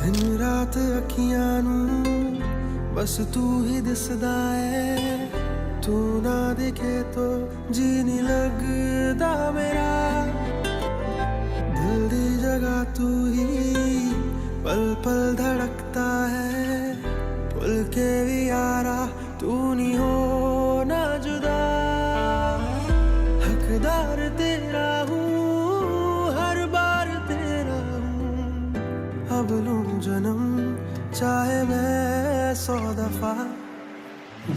दिन रात अखियां नू बस तू ही दिसदा है, तू ना दिखे तो जी नहीं लगदा मेरा। दिल दी जगह तू ही पल पल धड़कता है, भूल के भी यारा तू नहीं हो ना जुदा। हकदार तेरा हूँ, हर बार तेरा हूँ, अब लूं जन्म चाहे मैं 100 दफा।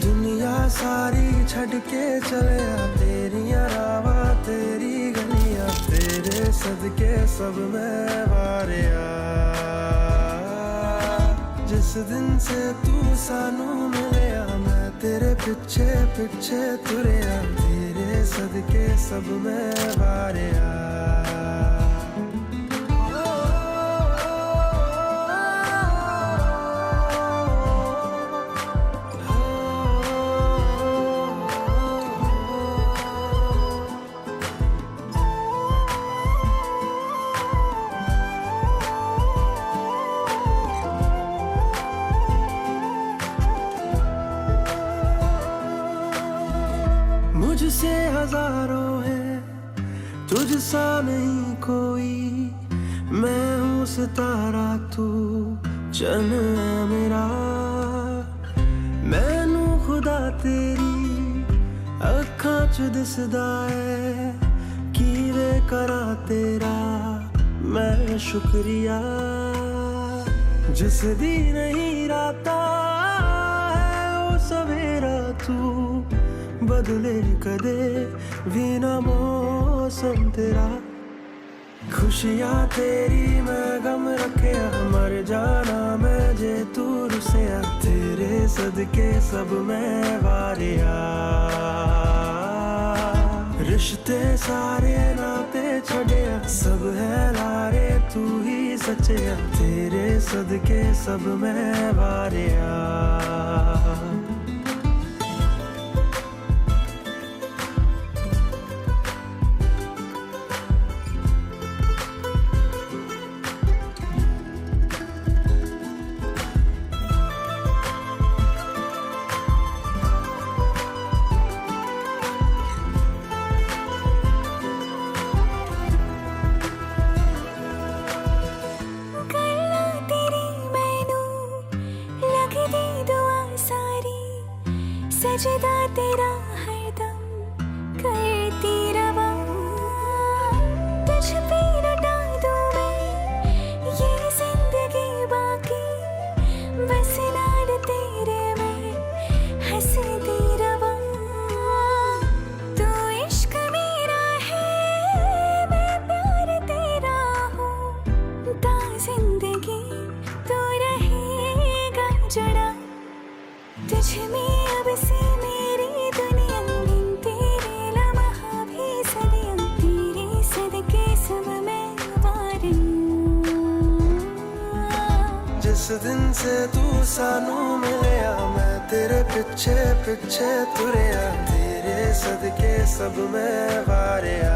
दुनिया सारी छड़ के चले आ, तेरिया रावा तेरी गलियां, तेरे सदके सब मैं वारिया। जिस दिन से तू सानू मिलया, मैं तेरे पिछे पिछे तुरया, तेरे सदके सब मैं वारिया। मुझसे हजारों है, तुझसा नहीं कोई। मैं हूँ सितारा, तू चन है मेरा। मैनू खुदा तेरी अखां च दिसदा है, कीवे करा तेरा मैं शुक्रिया। जिस दी नहीं राता है वो सवेरा, तू बदले कदे भी ना मौसम तेरा। खुशियाँ तेरी मैं गम रखिया, मर जाना मैं जे तू रुसिया, तेरे सदके सब मैं वारिया। रिश्ते सारे नाते छड़िया, सब है लारे तू ही सच्चिया, तेरे सदके सब मैं वारिया। सजदा तेरा हरदम करती रवा, तुझ पे लुटा दूं मैं ये जिंदगी बाकी, बस नाल तेरे मैं हंसती रवा। तू इश्क मेरा है, मैं प्यार तेरा हूँ, ता जिंदगी तू रहेगा जुड़ा। तुझ में अब से मेरी दुनिया, तेरे लम्हा भी सदियां, तेरे सदके सब मैं वारिया। जिस दिन से तू सानू मिलया, मैं तेरे पिछे पिछे तुरया, तेरे सदके सब मैं वारिया।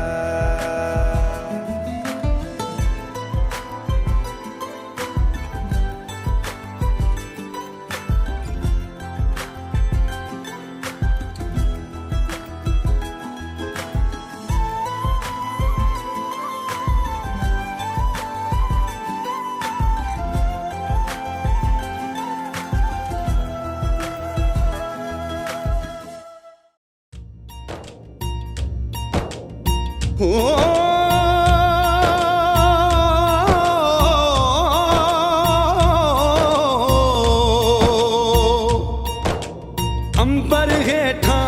अंबर हेठा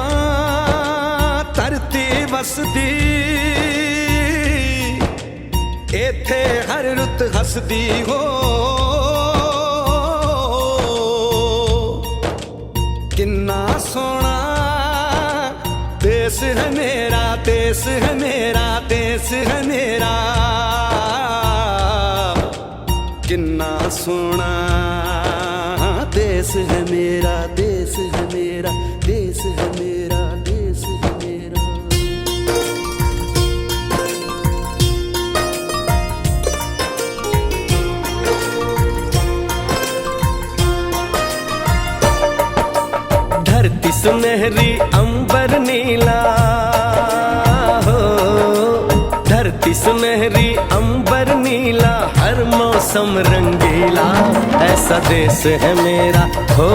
धरती वसदी, इथे हर रुत हसदी हो। किन्ना सोना देश है मेरा, देश है मेरा, देश है मेरा। किन्ना सोना देश है मेरा, देश है मेरा, देश है मेरा, देश है मेरा। धरती सुनहरी अंबर नीला हो, धरती सुनहरी अंबर नीला, हर मौसम रंगीला। ऐसा देश है मेरा हो,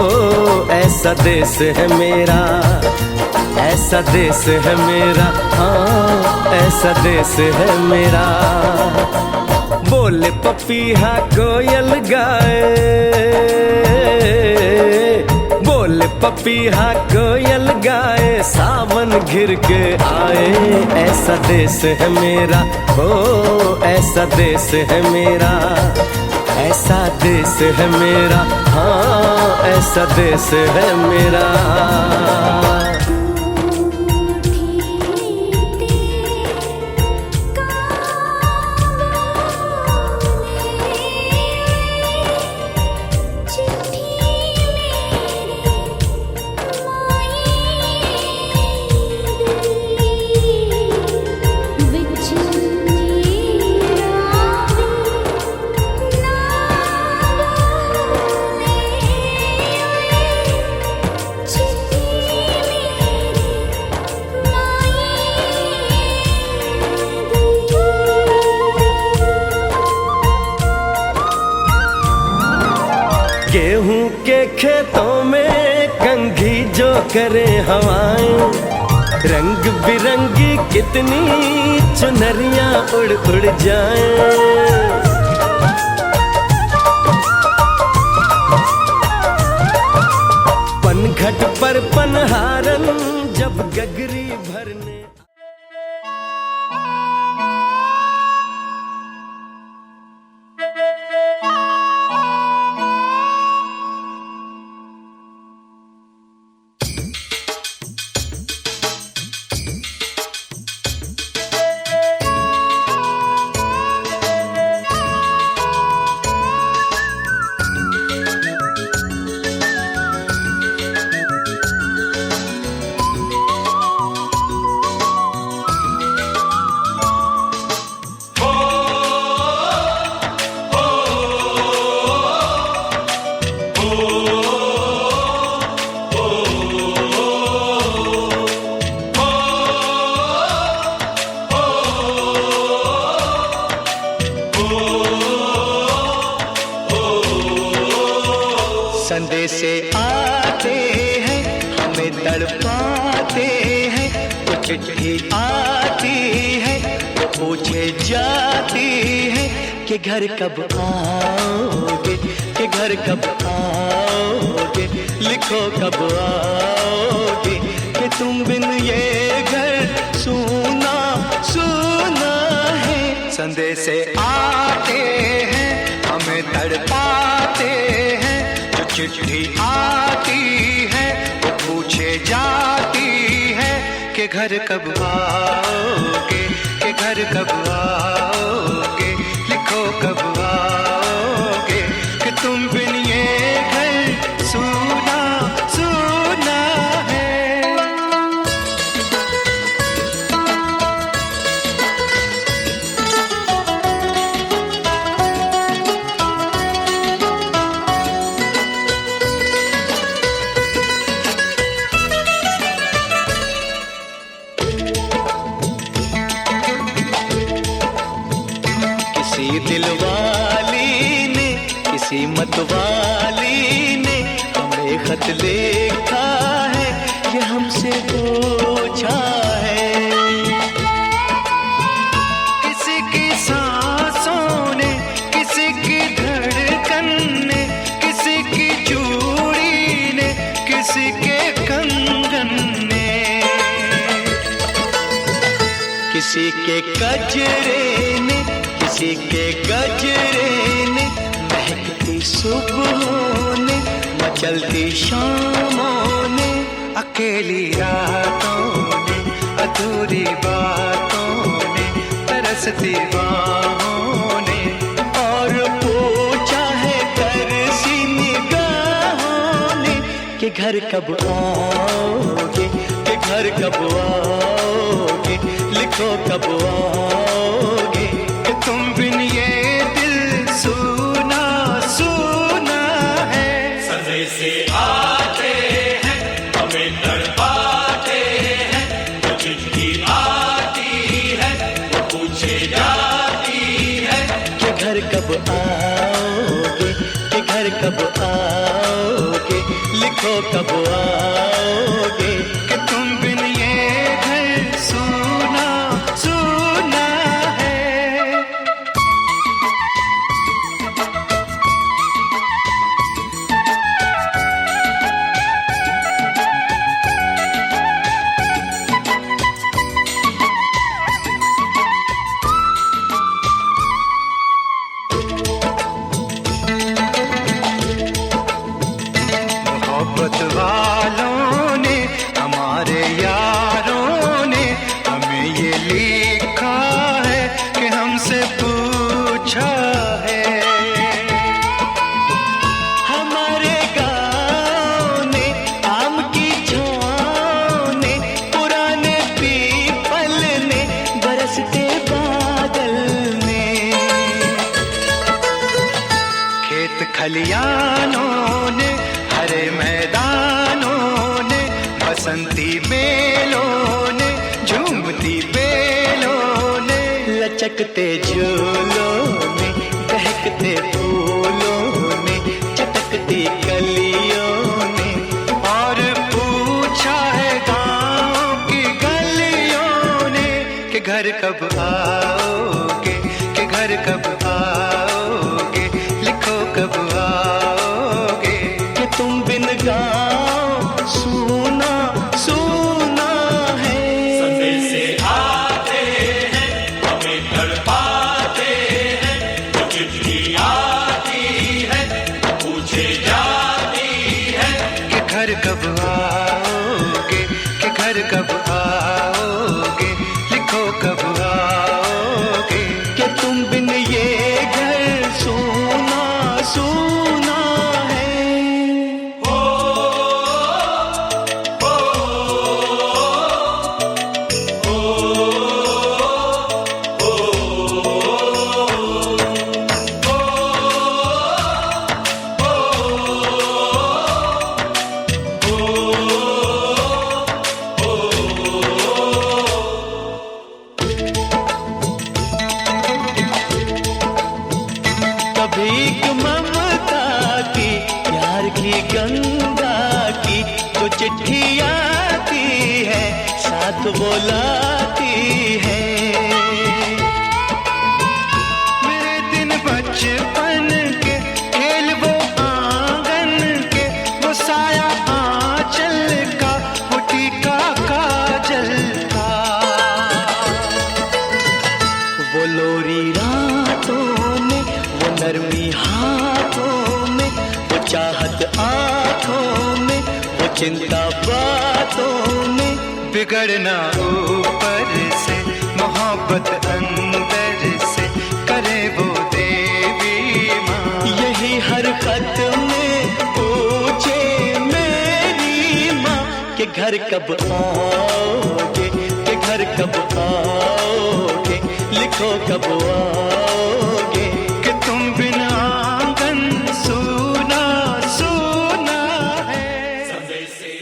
ऐसा देश है मेरा, ऐसा देश है मेरा, हाँ ऐसा देश है मेरा। बोले पपीहा कोयल गाए, बोले पपीहा कोयल गाए, सावन घिर के आए। ऐसा देश है मेरा हो, ऐसा देश है मेरा, ऐसा देश है मेरा, हाँ ऐसा देश है मेरा। गेहूं के खेतों में कंघी जो करे हवाएं, रंग बिरंगी कितनी चुनरियां उड़ उड़ जाएं। पनघट पर पनहारन जब गगरी भरने। संदेशे आते हैं हमें तड़पाते हैं, कुछ चिट्ठी आती है पूछे जाती है कि घर कब आओगे, कि घर कब आओगे, लिखो कब आओगे, कि तुम बिन ये घर सूना सूना है। संदेशे आते हैं हमें तड़पाते हैं, चिट्ठी आती है वो पूछे जाती है कि घर कब आओगे, कि घर कब आओगे, लिखो कब आओगे, कि तुम बिन ये घर सूना सूना है। किसी दिलवाली ने, किसी मतवाली ने हमें खत लिखा है, ये हमसे पूछा है। किसी के गजरे ने, किसी के गजरे ने, महकती सुबहों ने, मचलती शामों ने, अकेली रातों ने, अधूरी बातों ने, तरसती बाहों ने, और पूछा है तरसी निगाहों ने कि घर कब आओगे, कि घर कब आओगे, लिखो कब आओगे, कि तुम बिन ये दिल सूना सूना है। सजे से आते हैं हमें तड़पाते हैं, वो चिट्ठी आती है वो पूछे जाती है कि घर कब आओगे, कि घर कब आओगे, लिखो कब आओगे, कि तुम बिन ये घर सूना सूना है। मोहब्बत वालों ने, हमारे यारों ने, हमें ये लिखा है कि हमसे पूछा है। हमारे गाँव ने, आम की छाँव ने, पुराने पीपल ने, बरसते बादल ने, खेत खलियानों ने, हरे मैदानों ने, बसंती मेलों ने, झूमती बेलों ने, लचकते झूलों ने, बहकते फूलों ने, चटकती कलियों ने, और पूछा है गाँव की गलियों ने कि घर कब आओगे, कि घर कब आओगे, लिखो कब आओगे, कि तुम बिन गाँव सूना सूना है। सजे से आते हैं हमें तड़पाते हैं, वो चिट्ठी आती है वो पूछे जाती है कि घर कब आओगे, कि घर कब आओगे, लिखो कब आओगे, कि तुम बिन ये घर सूना सूना है। कभी एक ममता की, प्यार की गंगा की, जो चिट्ठी आती है साथ बोलाती है। मेरे दिन बचपन के खेल वो आंगन के, वो साया आंचल का, वो टीका काजल का, वो लोरी रातों में, वो नरमी हाथों में, वो चाहत आँखों में, वो चिंता बातों में, बिगड़ना ऊपर से, मोहब्बत अंदर से, करे वो देवी माँ। यही हर खत में पूछे मेरी माँ कि घर कब आओगे, कि घर कब आओगे, लिखो कब आओगे, कि तुम बिना आंगन सूना सूना है। सजे से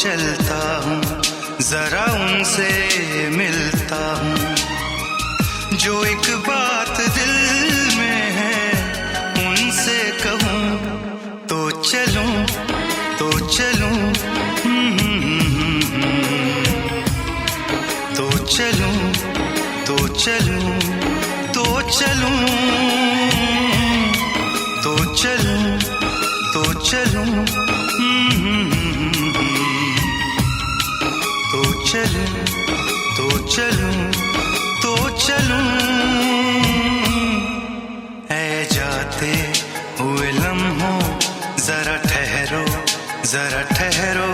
चलता हूँ, जरा उनसे मिलता हूँ। जो एक बात दिल में है उनसे कहूँ तो चलूं, तो चलूं, तो चलूं, तो चलूं, तो चलूं, तो चलूं, तो चलूं, तो चलूं, तो चलूं, तो चलूं। ऐ जाते हुए लम्हों जरा ठहरो, जरा ठहरो।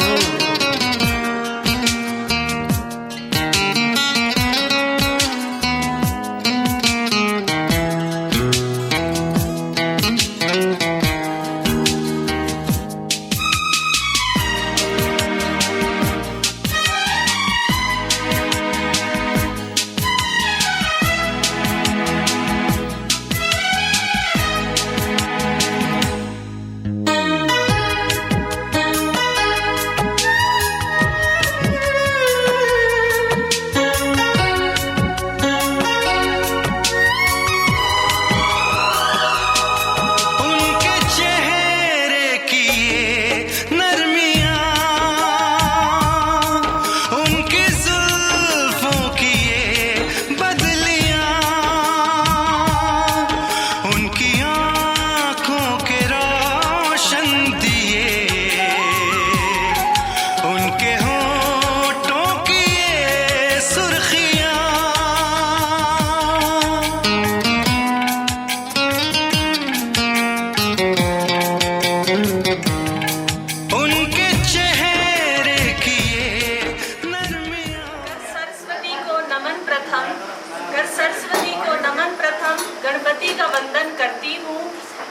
गणपति का वंदन करती हूँ,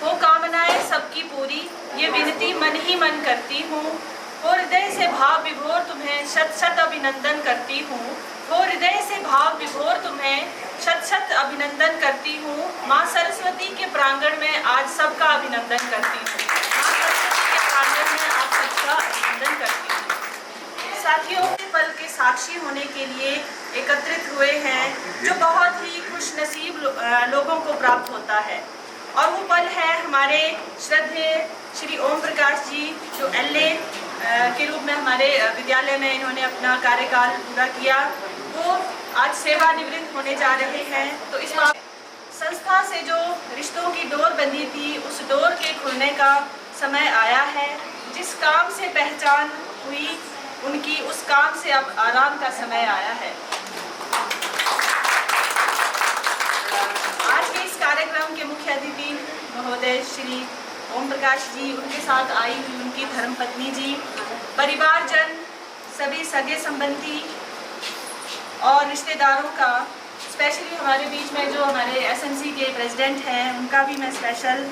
वो कामनाएं सबकी पूरी, ये विनती मन ही मन करती हूँ। वो हृदय से भाव विभोर तुम्हें शत शत अभिनंदन करती हूँ, वो हृदय से भाव विभोर तुम्हें शत शत अभिनंदन करती हूँ। माँ सरस्वती के प्रांगण में आज सबका अभिनंदन करती हूँ, माँ सरस्वती के प्रांगण में आप सबका अभिनंदन करती हूँ। साथियों, पल के साक्षी होने के लिए एकत्रित हुए हैं जो बहुत ही खुश नसीब लोगों को प्राप्त होता है, और वो पल है हमारे श्रद्धेय श्री ओम प्रकाश जी जो LA के रूप में हमारे विद्यालय में इन्होंने अपना कार्यकाल पूरा किया। वो आज सेवानिवृत्त होने जा रहे हैं। तो इस बात संस्था से जो रिश्तों की डोर बंधी थी, उस डोर के खुलने का समय आया है। जिस काम से पहचान हुई उनकी, उस काम से अब आराम का समय आया है। आज के इस कार्यक्रम के मुख्य अतिथि महोदय श्री ओम प्रकाश जी, उनके साथ आई हुई उनकी धर्मपत्नी जी, परिवारजन, सभी सगे संबंधी और रिश्तेदारों का, स्पेशली हमारे बीच में जो हमारे SMC के प्रेसिडेंट हैं उनका भी मैं स्पेशल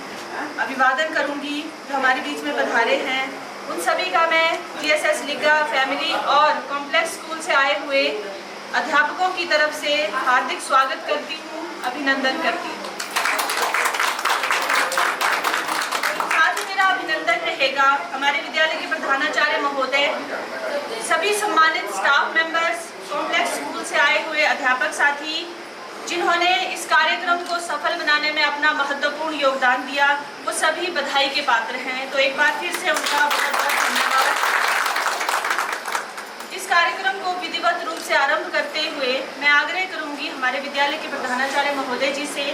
अभिवादन करूंगी जो हमारे बीच में पधारे हैं। उन सभी का मैं GSS लिगा फैमिली और कॉम्प्लेक्स स्कूल से आए हुए अध्यापकों की तरफ से हार्दिक स्वागत करती हूँ, अभिनंदन करती हूँ। साथ ही मेरा अभिनंदन रहेगा हमारे विद्यालय के प्रधानाचार्य महोदय, सभी सम्मानित स्टाफ मेंबर्स, कॉम्प्लेक्स स्कूल से आए हुए अध्यापक साथी जिन्होंने इस कार्यक्रम को सफल बनाने में अपना महत्वपूर्ण योगदान दिया, वो सभी बधाई के पात्र हैं। तो एक बार फिर से उनका बहुत बहुत धन्यवाद। इस कार्यक्रम को विधिवत रूप से आरंभ करते हुए मैं आग्रह करूंगी हमारे विद्यालय के प्रधानाचार्य महोदय जी से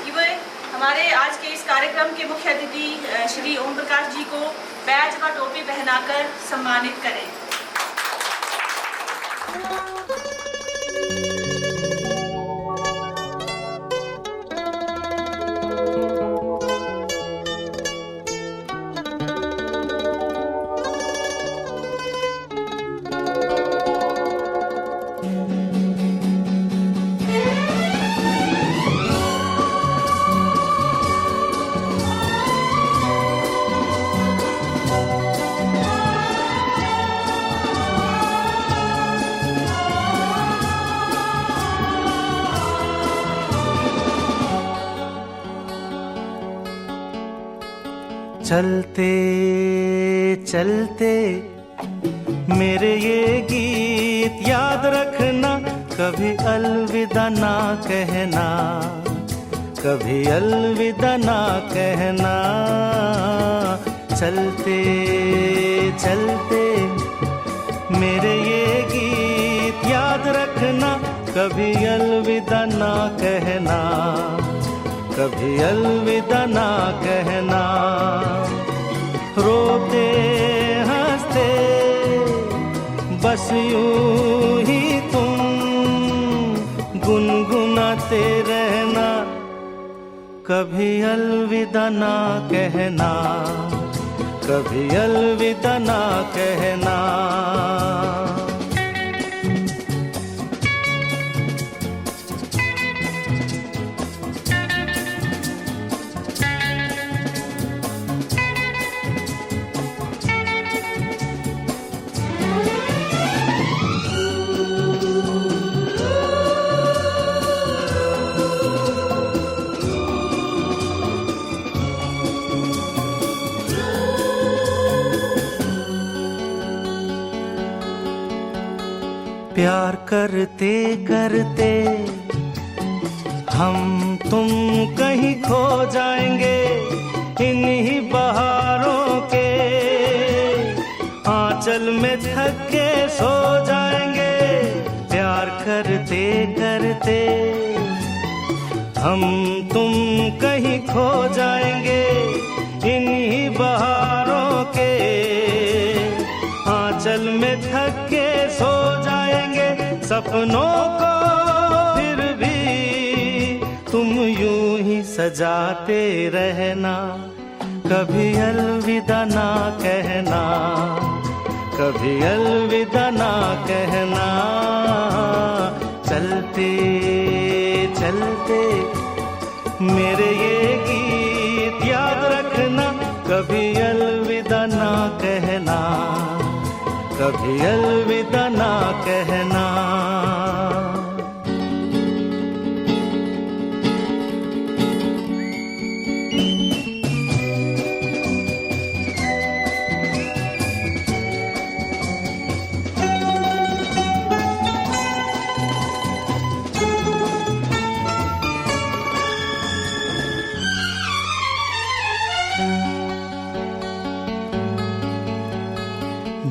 कि वे हमारे आज के इस कार्यक्रम के मुख्य अतिथि श्री ओम प्रकाश जी को बैज व टोपी पहनाकर सम्मानित करें। चलते चलते मेरे ये गीत याद रखना, कभी अलविदा ना कहना, कभी अलविदा ना कहना। चलते चलते मेरे ये गीत याद रखना, कभी अलविदा ना कहना, कभी अलविदा ना कहना। रोते हंसते बस यूं ही तुम गुनगुनाते रहना, कभी अलविदा ना कहना, कभी अलविदा ना कहना। प्यार करते करते हम तुम कहीं खो जाएंगे, इन्हीं बहारों के आंचल में थक के सो जाएंगे। प्यार करते करते हम तुम कहीं खो जाएंगे, इन्हीं बहारों के आंचल में थक के सो जाएंगे। सपनों को फिर भी तुम यूं ही सजाते रहना, कभी अलविदा ना कहना, कभी अलविदा ना कहना। चलते चलते मेरे ये गीत याद रखना, कभी अलविदा ना कहना, कभी अलविदा ना कहना।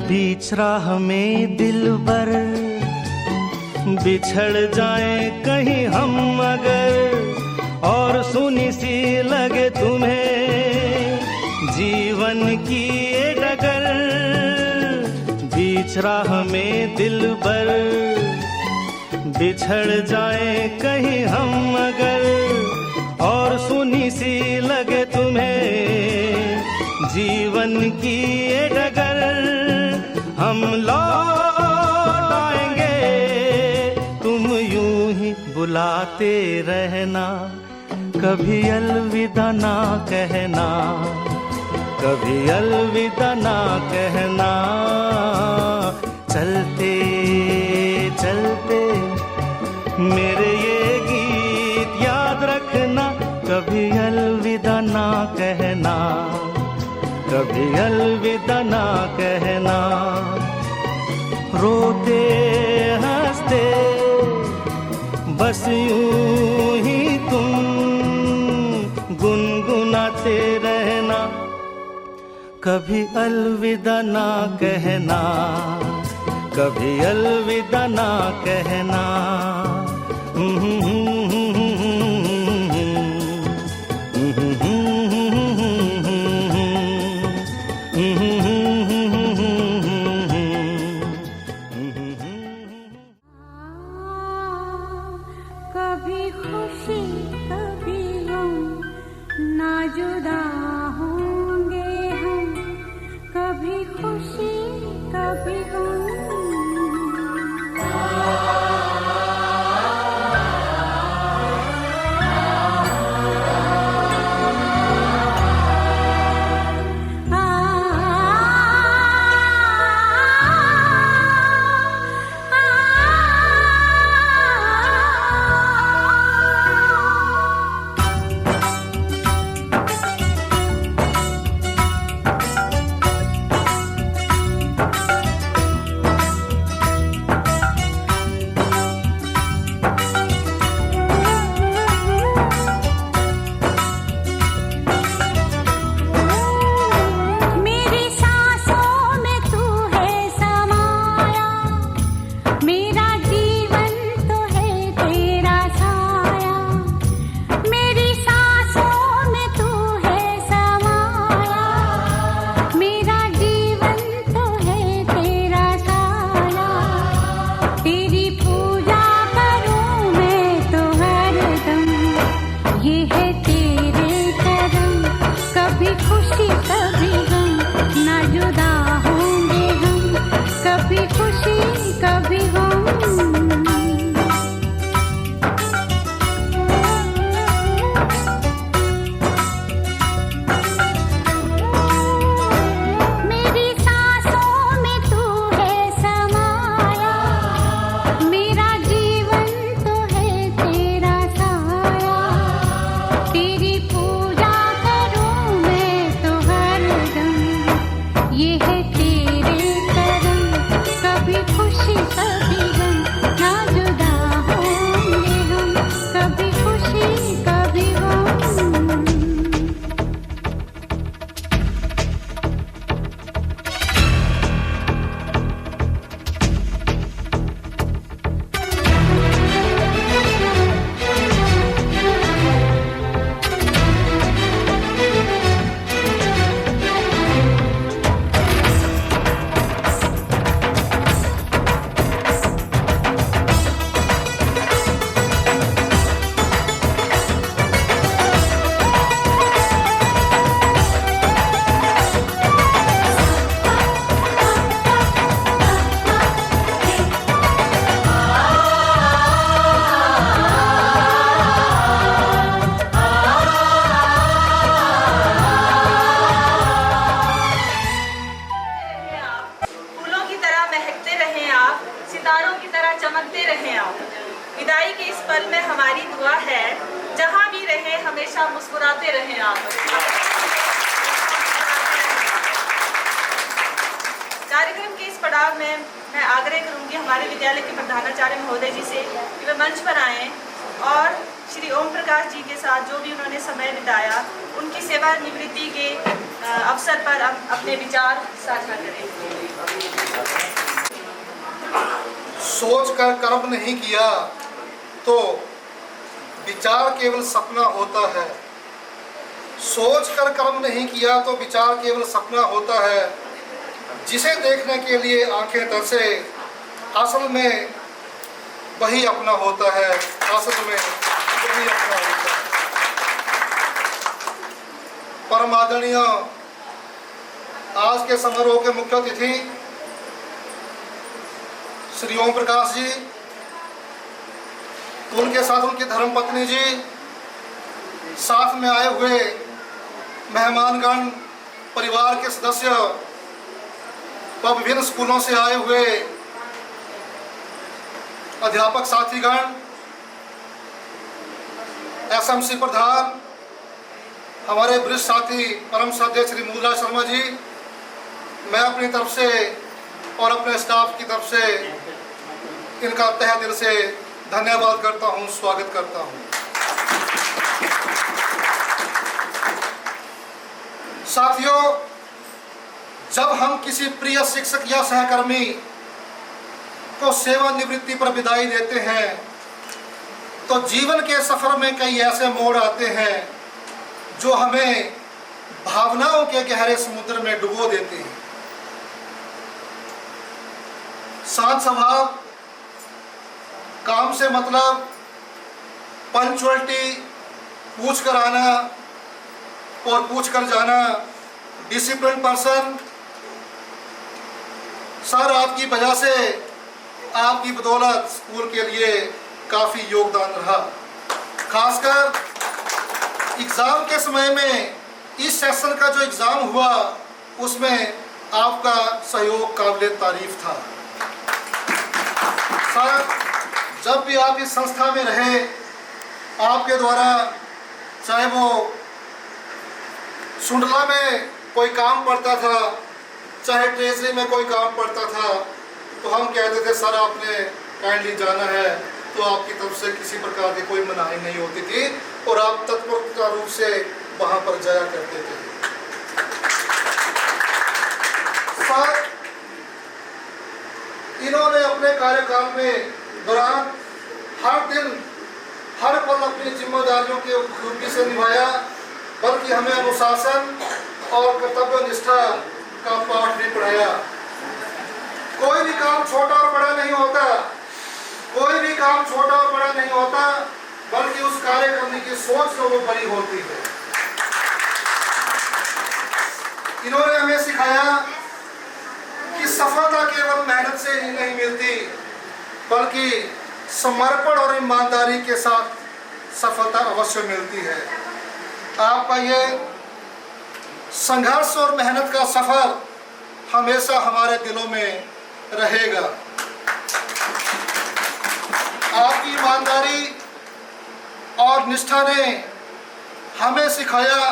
बीच राह में दिलबर बिछड़ जाए कहीं हम अगर, और सुनी सी लगे तुम्हें जीवन की ये डगर। बीच राह में दिलबर बिछड़ जाए कहीं हम अगर, और सुनी सी लगे तुम्हें जीवन की ये डगर। हम लौट आएंगे, तुम यूं ही बुलाते रहना, कभी अलविदा ना कहना, कभी अलविदा ना कहना। चलते चलते मेरे ये गीत याद रखना, कभी अलविदा ना कहना, कभी अलविदा ना कहना। रोते हंसते बस यूं ही तुम गुनगुनाते रहना, कभी अलविदा ना कहना, कभी अलविदा ना कहना। कभी खुशी कभी गम, ना जुदा होंगे हम, कभी खुशी कभी गम। रहें आप। विदाई के इस पल में हमारी दुआ है, जहाँ भी रहें हमेशा मुस्कुराते रहें आप। कार्यक्रम के इस पड़ाव में मैं आग्रह करूंगी हमारे विद्यालय के प्रधानाचार्य महोदय जी से कि वे मंच पर आएँ और श्री ओम प्रकाश जी के साथ जो भी उन्होंने समय बिताया उनकी सेवानिवृत्ति के अवसर पर अपने विचार साझा करें। सोच कर कर्म नहीं किया तो विचार केवल सपना होता है। सोच कर कर्म नहीं किया तो विचार केवल सपना होता है। जिसे देखने के लिए आंखें तरसे असल में वही अपना होता है। असल में वही अपना होता है। परम आदरणीय आज के समारोह के मुख्य अतिथि श्री ओम प्रकाश जी, उनके साथ उनकी धर्मपत्नी जी, साथ में आए हुए मेहमानगण, परिवार के सदस्य व विभिन्न स्कूलों से आए हुए अध्यापक साथीगण, एसएमसी प्रधान, हमारे वरिष्ठ साथी परम श्रद्धेय श्री मूलराज शर्मा जी, मैं अपनी तरफ से और अपने स्टाफ की तरफ से इनका तहे दिल से धन्यवाद करता हूं, स्वागत करता हूं। साथियों, जब हम किसी प्रिय शिक्षक या सहकर्मी को सेवानिवृत्ति पर विदाई देते हैं तो जीवन के सफर में कई ऐसे मोड़ आते हैं जो हमें भावनाओं के गहरे समुद्र में डुबो देते हैं। शांत स्वभाव, काम से मतलब, पंक्चुअलिटी, पूछ कर आना और पूछ कर जाना, डिसिप्लिन पर्सन, सर आपकी वजह से, आपकी बदौलत स्कूल के लिए काफ़ी योगदान रहा। खासकर एग्ज़ाम के समय में इस सेशन का जो एग्ज़ाम हुआ उसमें आपका सहयोग काबिले तारीफ था। सर, जब भी आप इस संस्था में रहे, आपके द्वारा चाहे वो सुंडला में कोई काम पड़ता था, चाहे ट्रेजरी में कोई काम पड़ता था, तो हम कहते थे सर आपने काइंडली जाना है, तो आपकी तरफ से किसी प्रकार की कोई मनाही नहीं होती थी और आप तत्परता रूप से वहाँ पर जाया करते थे। सर, इन्होंने अपने कार्यकाल में दौरान हर दिन हर पल अपनी जिम्मेदारियों के खूबी से निभाया, बल्कि हमें अनुशासन और कर्तव्य निष्ठा का पाठ भी पढ़ाया। कोई भी काम छोटा और बड़ा नहीं होता, कोई भी काम छोटा और बड़ा नहीं होता, बल्कि उस कार्य करने की सोच जो वो बड़ी होती है। इन्होंने हमें सिखाया कि सफलता केवल मेहनत से ही नहीं मिलती, बल्कि समर्पण और ईमानदारी के साथ सफलता अवश्य मिलती है। आपका ये संघर्ष और मेहनत का सफर हमेशा हमारे दिलों में रहेगा। आपकी ईमानदारी और निष्ठा ने हमें सिखाया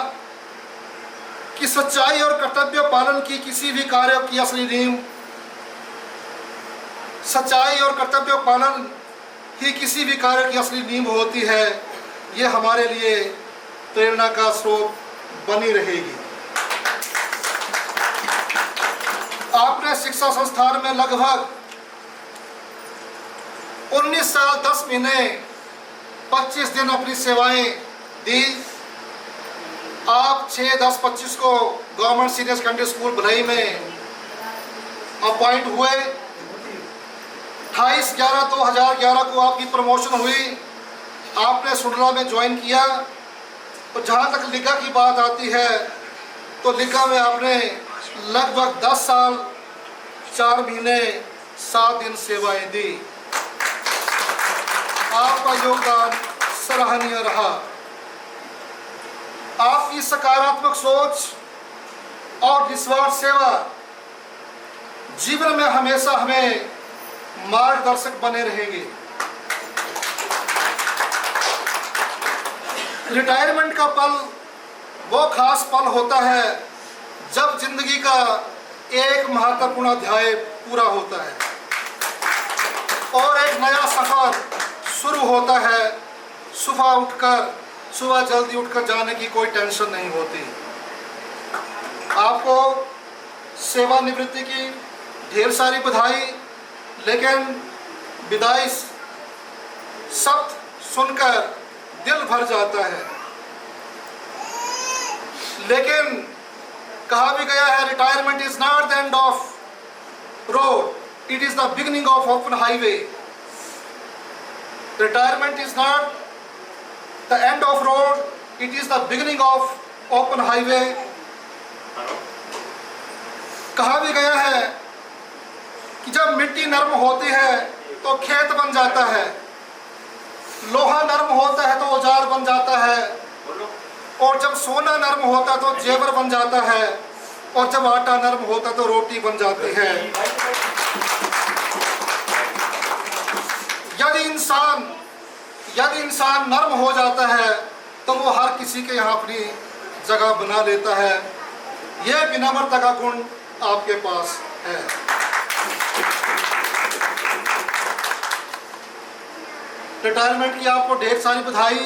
कि सच्चाई और कर्तव्य पालन की किसी भी कार्य की असली नींव, सच्चाई और कर्तव्य पालन ही किसी भी कार्य की असली नींव होती है। ये हमारे लिए प्रेरणा का स्रोत बनी रहेगी। आपने शिक्षा संस्थान में लगभग 19 साल 10 महीने 25 दिन अपनी सेवाएं दी। आप 6-10-25 को गवर्नमेंट सीनियर सेकेंडरी स्कूल भलई में अपॉइंट हुए। 28/11/2011 को आपकी प्रमोशन हुई। आपने सुंडला में ज्वाइन किया। और जहाँ तक लिखा की बात आती है तो लिखा में आपने लगभग 10 साल 4 महीने 7 दिन सेवाएं दी। आपका योगदान सराहनीय रहा। आपकी सकारात्मक सोच और निस्वार्थ सेवा जीवन में हमेशा हमें मार्गदर्शक बने रहेंगे। रिटायरमेंट का पल वो खास पल होता है जब जिंदगी का एक महत्वपूर्ण अध्याय पूरा होता है और एक नया सफर शुरू होता है। सुबह जल्दी उठकर जाने की कोई टेंशन नहीं होती। आपको सेवानिवृत्ति की ढेर सारी बधाई, लेकिन विदाई शब्द सुनकर दिल भर जाता है। लेकिन कहा भी गया है, retirement is not the end of road, it is the beginning of open highway. Retirement is not the end of road, it is the beginning of open highway. कहा भी गया है कि जब मिट्टी नर्म होती है तो खेत बन जाता है, लोहा नर्म होता है तो औजार बन जाता है, और जब सोना नर्म होता तो जेवर बन जाता है, और जब आटा नर्म होता तो रोटी बन जाती है। यदि इंसान नर्म हो जाता है तो वो हर किसी के यहाँ अपनी जगह बना लेता है। यह विनम्रता का गुण आपके पास है। रिटायरमेंट की आपको ढेर सारी बधाई,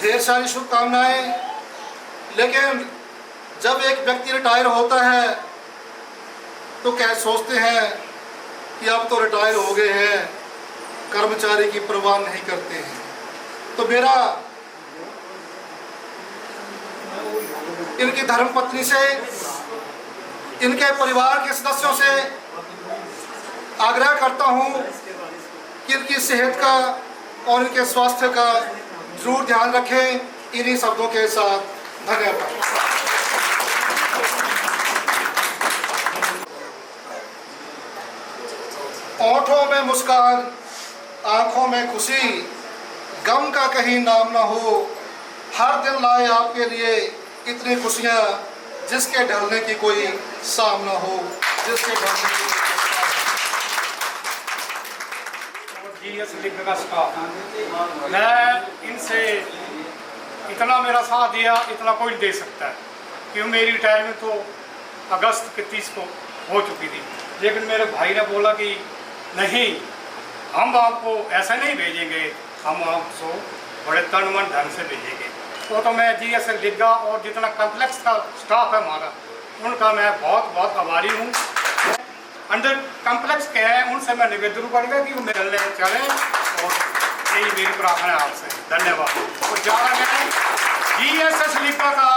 ढेर सारी शुभकामनाएं। लेकिन जब एक व्यक्ति रिटायर होता है तो क्या सोचते हैं कि अब तो रिटायर हो गए हैं, कर्मचारी की परवाह नहीं करते हैं। तो मेरा इनकी धर्मपत्नी से, इनके परिवार के सदस्यों से आग्रह करता हूं कि इनकी सेहत का और इनके स्वास्थ्य का जरूर ध्यान रखें। इन्हीं शब्दों के साथ धन्यवाद। ओठों में मुस्कान, आंखों में खुशी, गम का कहीं नाम ना हो। हर दिन लाए आपके लिए इतनी खुशियाँ जिसके ढलने की कोई शाम ना हो, जिसके ढलने की GS लिखने का स्टाफ, मैं इनसे इतना मेरा साथ दिया इतना कोई दे सकता है, क्योंकि मेरी रिटायरमेंट तो अगस्त के 30 को हो चुकी थी। लेकिन मेरे भाई ने बोला कि नहीं, हम आपको ऐसा नहीं भेजेंगे, हम आपको बड़े तन मन ढंग से भेजेंगे। तो मैं GS लिखा और जितना कॉम्प्लेक्स का स्टाफ है हमारा, उनका मैं बहुत बहुत आभारी हूँ। अंडर कॉम्प्लेक्स के हैं, उनसे मैं निवेदन करूँगा कि वो मिलने चलें, और यही मेरी प्रार्थना है आपसे। धन्यवाद। और ज़्यादा मैं GSS लिखा का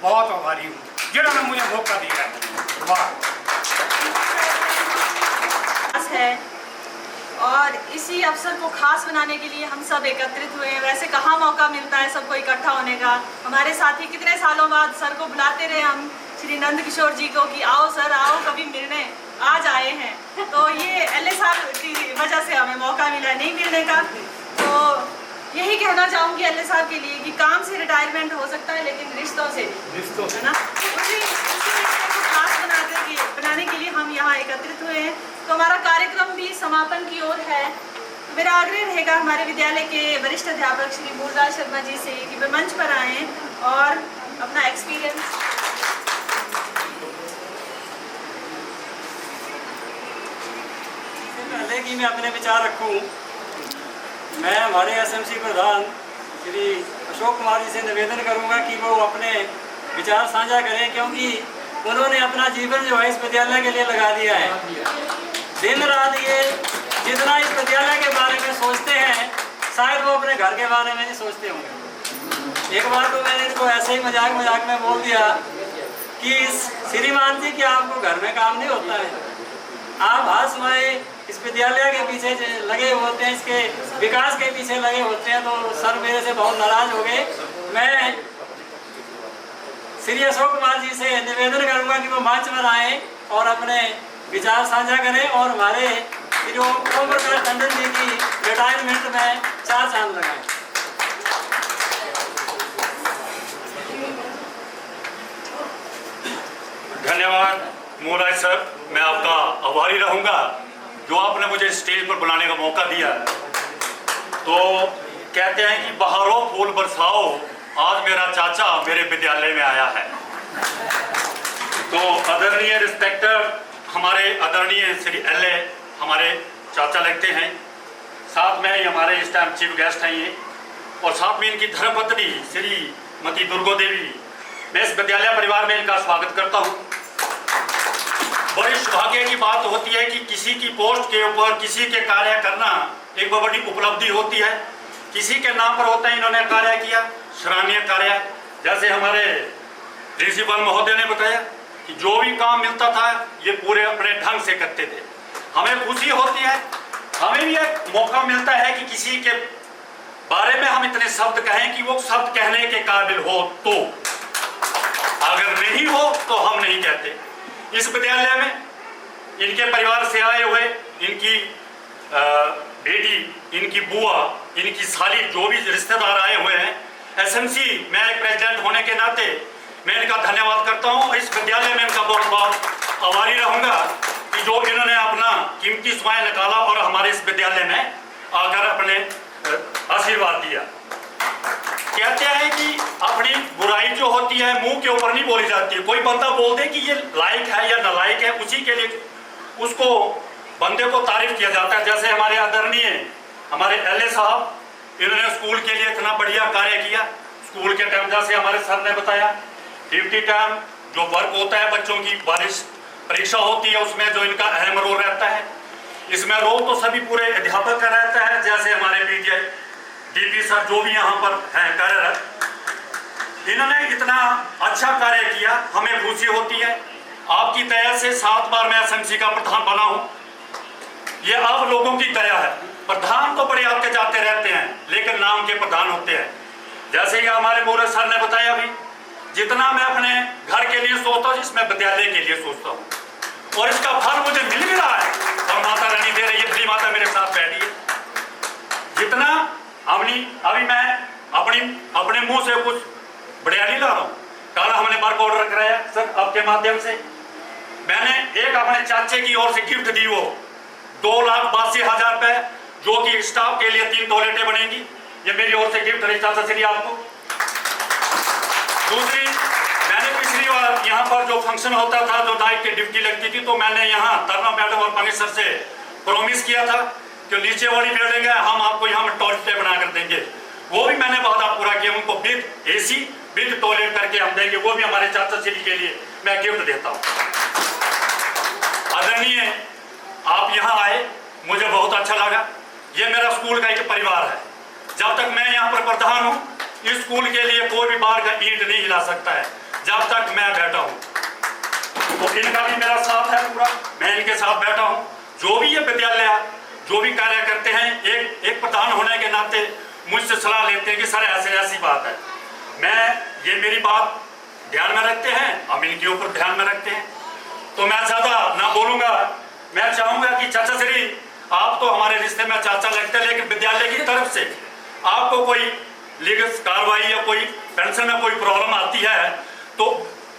बहुत आभारी हूँ जिन्होंने मुझे मौका दिया है। वाह। है और इसी अवसर को खास बनाने के लिए हम सब एकत्रित हुए हैं। वैसे कहाँ मौका मिलता है सबको इकट्ठा होने का। हमारे साथी कितने सालों बाद सर को बुलाते रहे हम, श्री नंद किशोर जी को, कि आओ सर आओ कभी मिलने, आज आए हैं। तो ये LSR की वजह से हमें मौका मिला नहीं मिलने का। तो यही कहना चाहूँगी LSR के लिए कि काम से रिटायरमेंट हो सकता है, लेकिन रिश्तों से है ना। उसी रिश्ते को खास बनाने के लिए हम यहाँ एकत्रित हुए हैं। तो हमारा कार्यक्रम भी समापन की ओर है। तो मेरा आग्रह रहेगा हमारे विद्यालय के वरिष्ठ अध्यापक श्री मूलराज शर्मा जी से कि वे मंच पर आएँ और अपना एक्सपीरियंस। पहले कि मैं अपने विचार रखूं, मैं हमारे SMC प्रधान श्री अशोक कुमार जी से निवेदन करूंगा कि वो अपने विचार साझा करें, क्योंकि उन्होंने अपना जीवन जो है इस विद्यालय के लिए लगा दिया है। दिन रात ये जितना इस विद्यालय के बारे में सोचते हैं, शायद वो अपने घर के बारे में नहीं सोचते होंगे। एक बार तो मैंने इनको ऐसे ही मजाक में बोल दिया कि श्रीमान जी क्या आपको घर में काम नहीं होता है, आप हर समय इस विद्यालय के पीछे लगे होते हैं, इसके विकास के पीछे लगे होते हैं। तो सर मेरे से बहुत नाराज हो गए। मैं श्री अशोक कुमार जी से निवेदन करूंगा कि वो मंच पर आएँ और अपने विचार साझा करें और हमारे श्री ओम प्रकाश टंडन जी की रिटायरमेंट में 4 चांद लगाएं। धन्यवाद मूलराज सर, मैं आपका आभारी रहूंगा जो आपने मुझे स्टेज पर बुलाने का मौका दिया। तो कहते हैं कि बहारों फूल बरसाओ, आज मेरा चाचा मेरे विद्यालय में आया है। तो आदरणीय रिस्पेक्टर हमारे आदरणीय श्री एल.ए. हमारे चाचा लगते हैं, साथ में हमारे इस टाइम चीफ गेस्ट हैं ये, और साथ में इनकी धर्मपत्नी श्री मती दुर्गो देवी। मैं इस विद्यालय परिवार में इनका स्वागत करता हूँ। बड़ी सौभाग्य की बात होती है कि किसी की पोस्ट के ऊपर किसी के कार्य करना एक बहुत बड़ी उपलब्धि होती है। किसी के नाम पर होता है इन्होंने कार्य किया, सराहनीय कार्य। जैसे हमारे प्रिंसिपल महोदय ने बताया कि जो भी काम मिलता था ये पूरे अपने ढंग से करते थे। हमें खुशी होती है, हमें भी एक मौका मिलता है कि किसी के बारे में हम इतने शब्द कहें कि वो शब्द कहने के काबिल हो, तो अगर नहीं हो तो हम नहीं कहते। इस विद्यालय में इनके परिवार से आए हुए इनकी बेटी, इनकी बुआ, इनकी साली, जो भी रिश्तेदार आए हुए हैं, एसएमसी मैं एक प्रेसिडेंट होने के नाते मैं इनका धन्यवाद करता हूं। इस विद्यालय में इनका बहुत बहुत आभारी रहूंगा कि जो इन्होंने अपना कीमती समय निकाला और हमारे इस विद्यालय में आकर अपने आशीर्वाद दिया। कहते हैं कि अपनी बुराई जो होती है मुंह के ऊपर नहीं बोली जाती है। कोई बंदा बोल दे कि ये लायक है या नालायक है, उसी के लिए उसको बंदे को तारीफ किया जाता है। जैसे हमारे आदरणीय हमारे एल.ए. साहब, इन्होंने स्कूल के लिए इतना बढ़िया कार्य किया। स्कूल के टाइम जैसे हमारे सर ने बताया, ड्यूटी टाइम जो वर्क होता है, बच्चों की बारिश परीक्षा होती है, उसमें जो इनका अहम रोल रहता है। इसमें रोल तो सभी पूरे अध्यापक का रहता है। जैसे हमारे पीटीआई डीपी सर जो भी यहाँ पर हैं कार्यरत, इन्होंने इतना अच्छा कार्य किया, हमें खुशी होती है। आपकी दया से 7 बार मैं एसएमसी का प्रधान बना हूँ। ये आप लोगों की दया है। प्रधान तो बड़े आते जाते रहते हैं, लेकिन नाम के प्रधान होते हैं। जैसे कि हमारे मोरे सर ने बताया भी, जितना मैं अपने घर के लिए सोचता हूँ, इसमें विद्यालय के लिए सोचता हूँ, और इसका फल मुझे मिल भी रहा है। और माता रानी दे रही है, बड़ी माता मेरे साथ बैठी है। जितना अभी मैं अपने मुंह से कुछ बढ़िया नहीं ला रहा हूँ। कल हमने वर्क ऑर्डर कराया सर, आपके माध्यम से मैंने एक अपने चाचे की ओर से गिफ्ट दी, वो 2,82,000 रुपए, जो कि स्टाफ के लिए 3 टॉयलेटें बनेंगी। ये मेरी ओर से गिफ्ट रही चाचा श्री आपको। दूसरी, मैंने पिछली बार यहाँ पर जो फंक्शन होता था, जो नाइट की ड्यूटी लगती थी, तो मैंने यहाँ तरना मैडम और पंकज सर से प्रॉमिस किया था कि नीचे वाली बिल्डिंग है, हम आपको यहाँ टॉयलेट बना कर देंगे। वो भी मैंने वादा पूरा किया, उनको विद एसी विद टॉयलेट करके हम देंगे। वो भी हमारे चाचा श्री के लिए मैं गिफ्ट देता हूँ। आदरणीय, आप यहाँ आए, मुझे बहुत अच्छा लगा। ये मेरा स्कूल का एक परिवार है। जब तक मैं यहाँ पर प्रधान हूँ, इस स्कूल के लिए कोई भी बाहर का ईंट नहीं हिला सकता है, जब तक मैं बैठा हूँ। तो इनका भी मेरा साथ है पूरा, मैं इनके साथ बैठा हूँ। जो भी ये विद्यालय जो भी कार्य करते हैं, एक प्रधान होने के नाते मुझसे सलाह लेते हैं कि सर ऐसी बात है। ये मेरी बात ध्यान में रखते हैं, हम इनके ऊपर ध्यान में रखते हैं। तो मैं ज़्यादा ना बोलूँगा। मैं चाहूँगा कि चाचा श्री, आप तो हमारे रिश्ते में चाचा लगते हैं, लेकिन विद्यालय की तरफ से आपको कोई लीगल कार्रवाई या कोई पेंशन में कोई प्रॉब्लम आती है, तो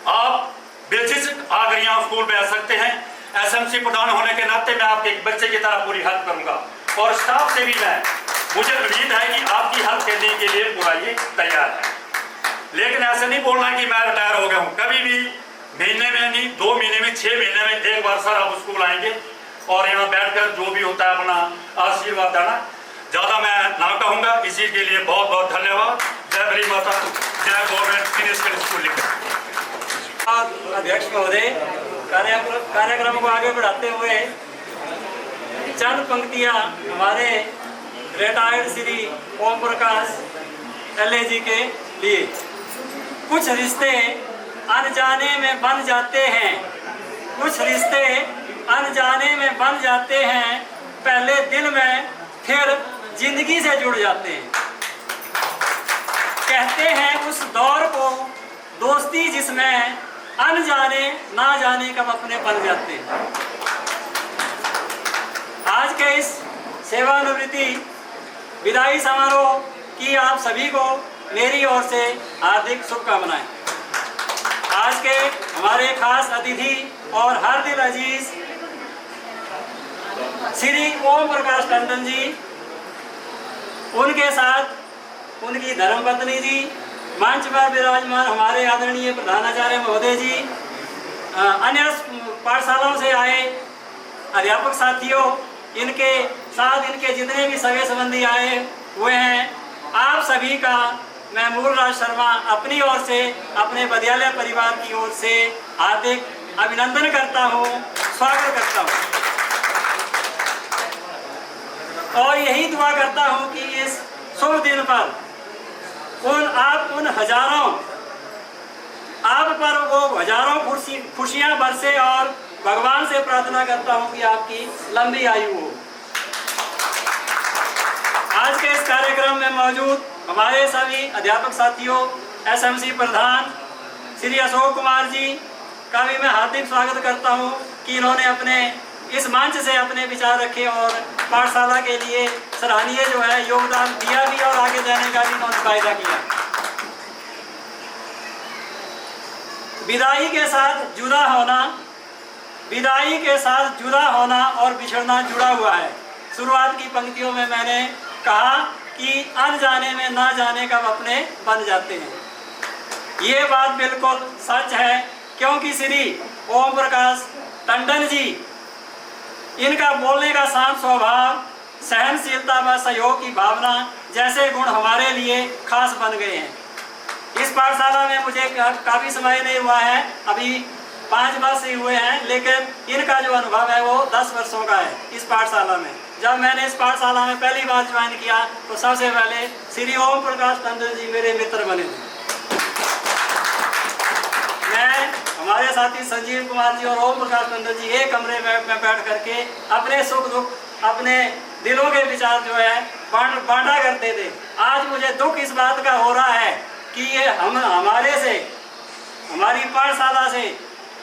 आप बेझिझक आकर यहाँ स्कूल में आ सकते हैं। एसएमसी प्रधान होने के नाते मैं आपके एक बच्चे की तरह पूरी हेल्प करूँगा, और स्टाफ से भी मुझे उम्मीद है कि आपकी हेल्प करने के लिए पूरा ये तैयार है। लेकिन ऐसे नहीं बोलना कि मैं रिटायर हो गया हूँ। कभी भी महीने में नहीं, 2 महीने में, 6 महीने में एक बार सर आप स्कूल आएंगे और यहाँ बैठकर जो भी होता है अपना आशीर्वाद देना। ज़्यादा मैं ना कहूँगा, इसी के लिए बहुत बहुत धन्यवाद। जय बड़ी माता, जय गवर्नमेंट सीनियर स्कूल। अध्यक्ष महोदय, कार्यक्रम को आगे बढ़ाते हुए चंद पंक्तियाँ हमारे रिटायर्ड श्री ओम प्रकाश एल.ए. जी के लिए। कुछ रिश्ते अनजाने में बन जाते हैं, कुछ रिश्ते अनजाने में बन जाते हैं, पहले दिल में फिर जिंदगी से जुड़ जाते हैं। कहते हैं उस दौर को दोस्ती जिसमें अनजाने ना जाने कब अपने बन जाते हैं। आज के इस सेवानिवृत्ति विदाई समारोह की आप सभी को मेरी ओर से हार्दिक शुभकामनाएं। आज के हमारे खास अतिथि और हर दिल अजीज श्री ओम प्रकाश टंडन जी, उनके साथ उनकी धर्मपत्नी जी, मंच पर विराजमान हमारे आदरणीय प्रधानाचार्य महोदय जी, अन्य पाठशालाओं से आए अध्यापक साथियों, इनके साथ इनके जितने भी सगे संबंधी आए हुए हैं, आप सभी का मैं मूलराज शर्मा अपनी ओर से, अपने विद्यालय परिवार की ओर से हार्दिक अभिनंदन करता हूँ, स्वागत करता हूँ और यही दुआ करता हूँ कि इस शुभ दिन पर उन हजारों आप पर वो हजारों खुशियाँ बरसे और भगवान से प्रार्थना करता हूँ कि आपकी लंबी आयु हो। आज के इस कार्यक्रम में मौजूद हमारे सभी अध्यापक साथियों, एसएमसी प्रधान श्री अशोक कुमार जी का भी मैं हार्दिक स्वागत करता हूं कि इन्होंने अपने इस मंच से अपने विचार रखे और पाठशाला के लिए सराहनीय जो है योगदान दिया भी और आगे देने का भी इन्होंने वायदा किया। विदाई के साथ जुदा होना और बिछड़ना जुड़ा हुआ है। शुरुआत की पंक्तियों में मैंने कहा कि अनजाने में ना जाने कब अपने बन जाते हैं। ये बात बिल्कुल सच है, क्योंकि श्री ओम प्रकाश टंडन जी, इनका बोलने का शांत स्वभाव, सहनशीलता व सहयोग की भावना जैसे गुण हमारे लिए खास बन गए हैं। इस पाठशाला में मुझे काफ़ी समय नहीं हुआ है, अभी 5 वर्ष ही हुए हैं, लेकिन इनका जो अनुभव है वो 10 वर्षों का है इस पाठशाला में। जब मैंने इस पाठशाला में पहली बार ज्वाइन किया तो सबसे पहले श्री ओम प्रकाश टंडन जी मेरे मित्र बने थे। मैं, हमारे साथी संजीव कुमार जी और ओम प्रकाश टंडन जी एक कमरे में बैठ करके अपने सुख दुख, अपने दिलों के विचार जो है बांटा करते थे। आज मुझे दुख इस बात का हो रहा है कि ये हमारी पाठशाला से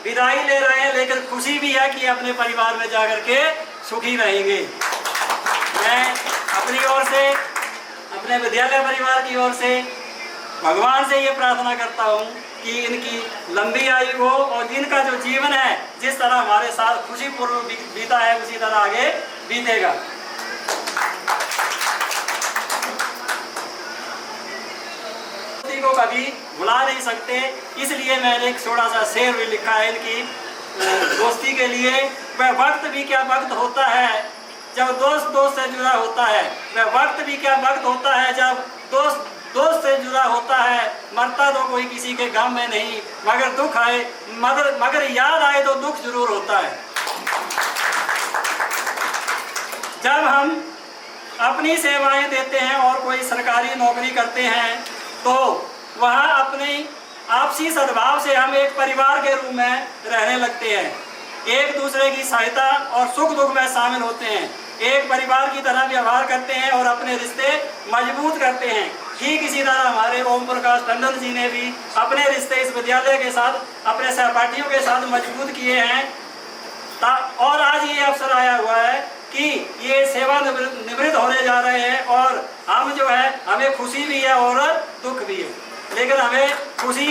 विदाई ले रहे हैं, लेकिन खुशी भी है कि अपने परिवार में जाकर के सुखी रहेंगे। मैं अपनी ओर से, अपने विद्यालय परिवार की ओर से भगवान से ये प्रार्थना करता हूँ कि इनकी लंबी आयु हो और इनका जो जीवन है जिस तरह हमारे साथ खुशीपूर्वक बीता है उसी तरह आगे बीतेगा। को कभी भुला नहीं सकते, इसलिए मैंने एक छोटा सा शेर भी लिखा है इनकी दोस्ती के लिए। वह वक्त भी क्या वक्त होता है जब दोस्त दोस्त से जुड़ा होता है, वह वक्त भी क्या वक्त होता है जब दोस्त दोस्त से जुड़ा होता है। मरता तो कोई किसी के गम में नहीं, मगर दुख आए मगर याद आए तो दुख जरूर होता है। जब हम अपनी सेवाएं देते हैं और कोई सरकारी नौकरी करते हैं तो वहाँ अपनी आपसी सद्भाव से हम एक परिवार के रूप में रहने लगते हैं, एक दूसरे की सहायता और सुख दुख में शामिल होते हैं, एक परिवार की तरह व्यवहार करते हैं और अपने रिश्ते मजबूत करते हैं। ठीक इसी तरह हमारे ओम प्रकाश टंडन जी ने भी अपने रिश्ते इस विद्यालय के साथ, अपने सहपाठियों के साथ मजबूत किए हैं और आज ये अवसर आया हुआ है कि ये सेवा निवृत्त होने जा रहे हैं और हम जो है, हमें खुशी भी है और दुख भी है, लेकिन हमें खुशी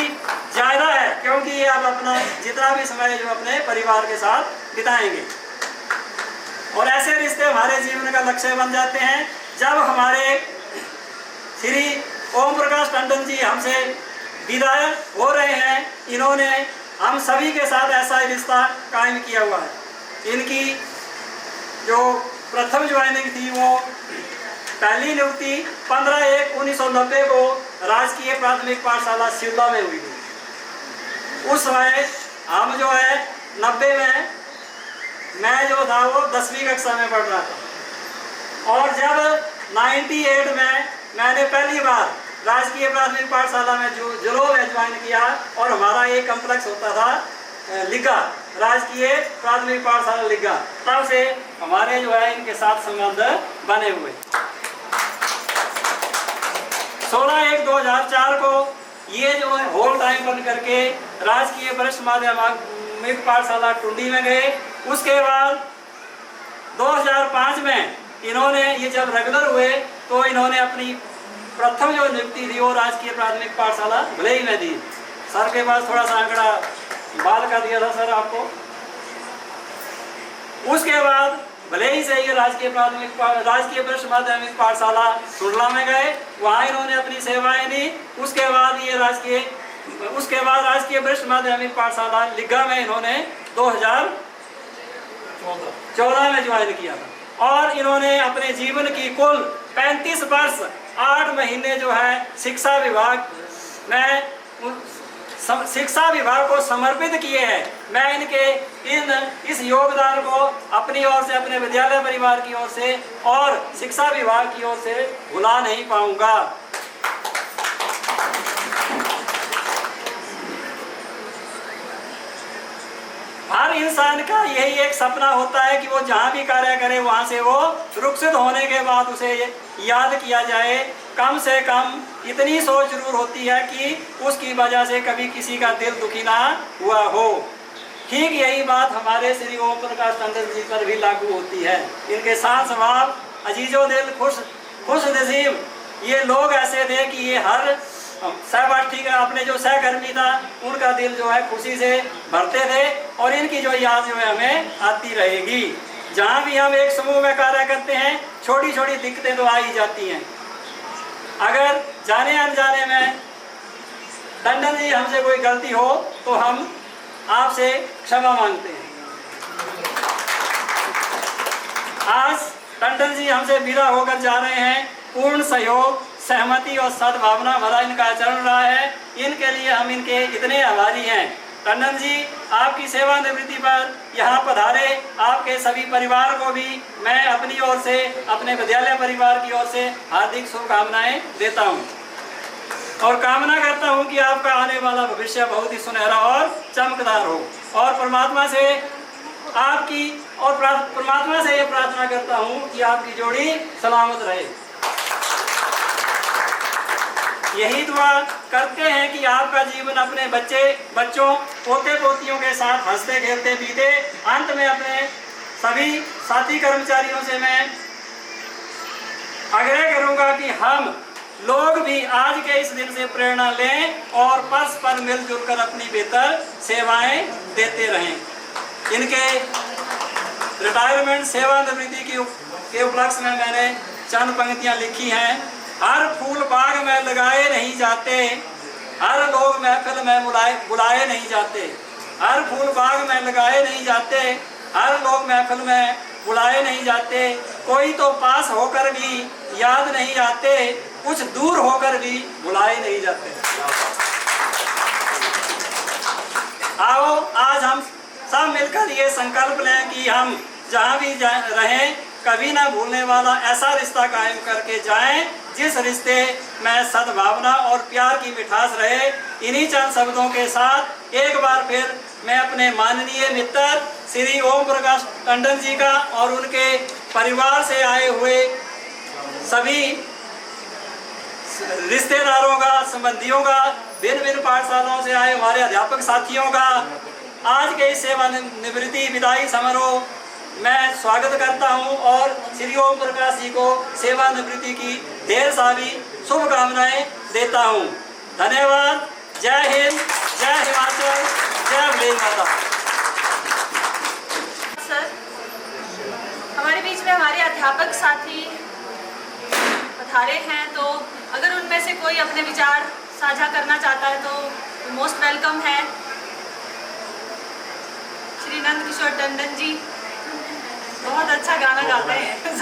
ज़्यादा है क्योंकि ये अब अपना जितना भी समय जो अपने परिवार के साथ बिताएंगे। और ऐसे रिश्ते हमारे जीवन का लक्ष्य बन जाते हैं। जब हमारे श्री ओम प्रकाश टंडन जी हमसे विदाई हो रहे हैं, इन्होंने हम सभी के साथ ऐसा रिश्ता कायम किया हुआ है। इनकी जो प्रथम ज्वाइनिंग थी वो पहली नियुक्ति 15/1/1990 को राजकीय प्राथमिक पाठशाला सिवला में हुई थी। उस समय हम जो है 90 में, मैं जो था वो 10वीं कक्षा में पढ़ रहा था और जब 98 में मैंने पहली बार राजकीय प्राथमिक पाठशाला में जुलो में ज्वाइन किया और हमारा एक कम्प्लेक्स होता था लिग्गा, राजकीय प्राथमिक पाठशाला लिग्गा, तब से हमारे जो है इनके साथ संबंध बने हुए। 16/1/2004 को ये जो है होल टाइम बन करके राजकीय वरिष्ठ माध्यमिक पाठशाला टुंडी में गए। उसके बाद 2005 में इन्होंने, ये जब रेगुलर हुए तो इन्होंने अपनी प्रथम जो नियुक्ति थी वो राजकीय प्राथमिक पाठशाला भलई में दी। सर के पास थोड़ा सा आंकड़ा बाल का दिया था सर आपको। उसके बाद भले ही से ये राजकीय वरिष्ठ माध्यमिक पाठशाला सुरला में गए, वहाँ इन्होंने अपनी सेवाएं दी। उसके बाद राजकीय वरिष्ठ माध्यमिक पाठशाला लिग्गा में इन्होंने 2014 में ज्वाइन किया था। और इन्होंने अपने जीवन की कुल 35 वर्ष 8 महीने जो है शिक्षा विभाग को समर्पित किए हैं। मैं इनके इस योगदान को अपनी ओर से, अपने विद्यालय परिवार की ओर से और शिक्षा विभाग की ओर से भुला नहीं पाऊंगा। हर इंसान का यही एक सपना होता है कि वो जहाँ भी कार्य करे वहाँ से वो रुखसत होने के बाद उसे याद किया जाए। कम से कम इतनी सोच जरूर होती है कि उसकी वजह से कभी किसी का दिल दुखी ना हुआ हो। ठीक यही बात हमारे श्री ओम प्रकाश टंडन जी पर भी लागू होती है। इनके शांत स्वभाव, अजीजो दिल, खुश नसीब ये लोग ऐसे थे कि ये हर सहपाठी का, अपने जो सहकर्मी था उनका दिल जो है खुशी से भरते थे और इनकी जो याद जो है हमें आती रहेगी। जहाँ भी हम एक समूह में कार्य करते हैं छोटी छोटी दिक्कतें तो आ ही जाती हैं। अगर जाने अनजाने में टंडन जी हमसे कोई गलती हो तो हम आपसे क्षमा मांगते हैं। आज टंडन जी हमसे विदा होकर जा रहे हैं। पूर्ण सहयोग, सहमति और सद्भावना भरा इनका आचरण रहा है। इनके लिए हम इनके इतने आभारी हैं। टंडन जी आपकी सेवानिवृत्ति पर यहाँ पधारे आपके सभी परिवार को भी मैं अपनी ओर से, अपने विद्यालय परिवार की ओर से हार्दिक शुभकामनाएं देता हूँ और कामना करता हूँ कि आपका आने वाला भविष्य बहुत ही सुनहरा और चमकदार हो। और परमात्मा से ये प्रार्थना करता हूँ कि आपकी जोड़ी सलामत रहे। यही दुआ करते हैं कि आपका जीवन अपने बच्चों, पोते पोतियों के साथ हंसते खेलते बीते। अंत में अपने सभी साथी कर्मचारियों से मैं आग्रह करूंगा कि हम लोग भी आज के इस दिन से प्रेरणा लें और परस्पर मिलजुल कर अपनी बेहतर सेवाएं देते रहें। इनके रिटायरमेंट सेवानिवृत्ति के उपलक्ष्य में मैंने चंद पंक्तियां लिखी हैं। हर फूल बाग में लगाए नहीं जाते, हर लोग महफिल में बुलाए नहीं जाते। हर फूल बाग में लगाए नहीं जाते, हर लोग महफिल में बुलाए नहीं जाते। कोई तो पास होकर भी याद नहीं आते, कुछ दूर होकर भी बुलाए नहीं जाते। आओ आज हम सब मिलकर ये संकल्प लें कि हम जहाँ भी रहें कभी ना भूलने वाला ऐसा रिश्ता कायम करके जाएं जिस रिश्ते में सद्भावना और प्यार की मिठास रहे। इन्हीं चंद शब्दों के साथ एक बार फिर मैं अपने माननीय मित्र श्री ओम प्रकाश टंडन जी का और उनके परिवार से आए हुए सभी रिश्तेदारों का, संबंधियों का, भिन्न भिन्न पाठशालाओं से आए हमारे अध्यापक साथियों का आज के इस सेवानिवृत्ति विदाई समारोह मैं स्वागत करता हूं और श्री ओम प्रकाश जी को सेवानिवृत्ति की ढेर सारी शुभकामनाएं देता हूं। धन्यवाद। जय हिंद, जय हिमाचल, जय वंदे मातरम। सर, हमारे बीच में हमारे अध्यापक साथी पधारे हैं, तो अगर उनमें से कोई अपने विचार साझा करना चाहता है तो मोस्ट वेलकम है। श्री नंद किशोर टंडन जी बहुत अच्छा गाना गाते हैं।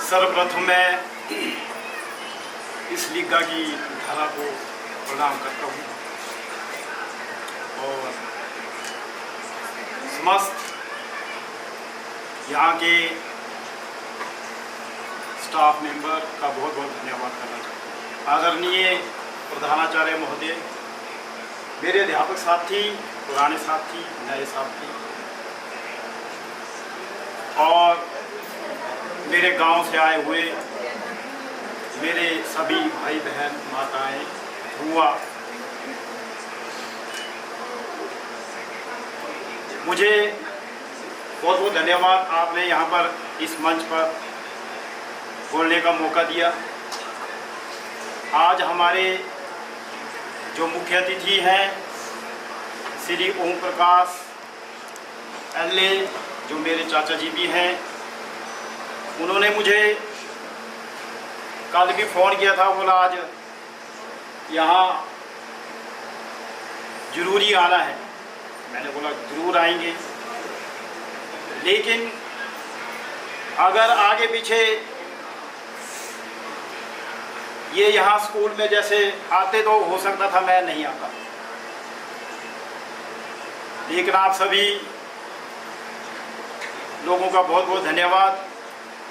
सर्वप्रथम मैं इस लिग्गा की धारा को प्रणाम करता हूँ और समस्त यहाँ के स्टाफ मेंबर का बहुत बहुत धन्यवाद करना चाहता हूँ। आदरणीय प्रधानाचार्य महोदय, मेरे अध्यापक साथी, पुराने साथी, नए साथी और मेरे गांव से आए हुए मेरे सभी भाई बहन, माताएं, बुआ, मुझे बहुत बहुत धन्यवाद। आपने यहाँ पर इस मंच पर बोलने का मौका दिया। आज हमारे जो मुख्य अतिथि हैं श्री ओम प्रकाश एलए जो मेरे चाचा जी भी हैं, उन्होंने मुझे कल भी फ़ोन किया था, बोला आज यहाँ ज़रूरी आना है। मैंने बोला ज़रूर आएंगे, लेकिन अगर आगे पीछे ये यहाँ स्कूल में जैसे आते तो हो सकता था मैं नहीं आता, लेकिन आप सभी लोगों का बहुत बहुत धन्यवाद।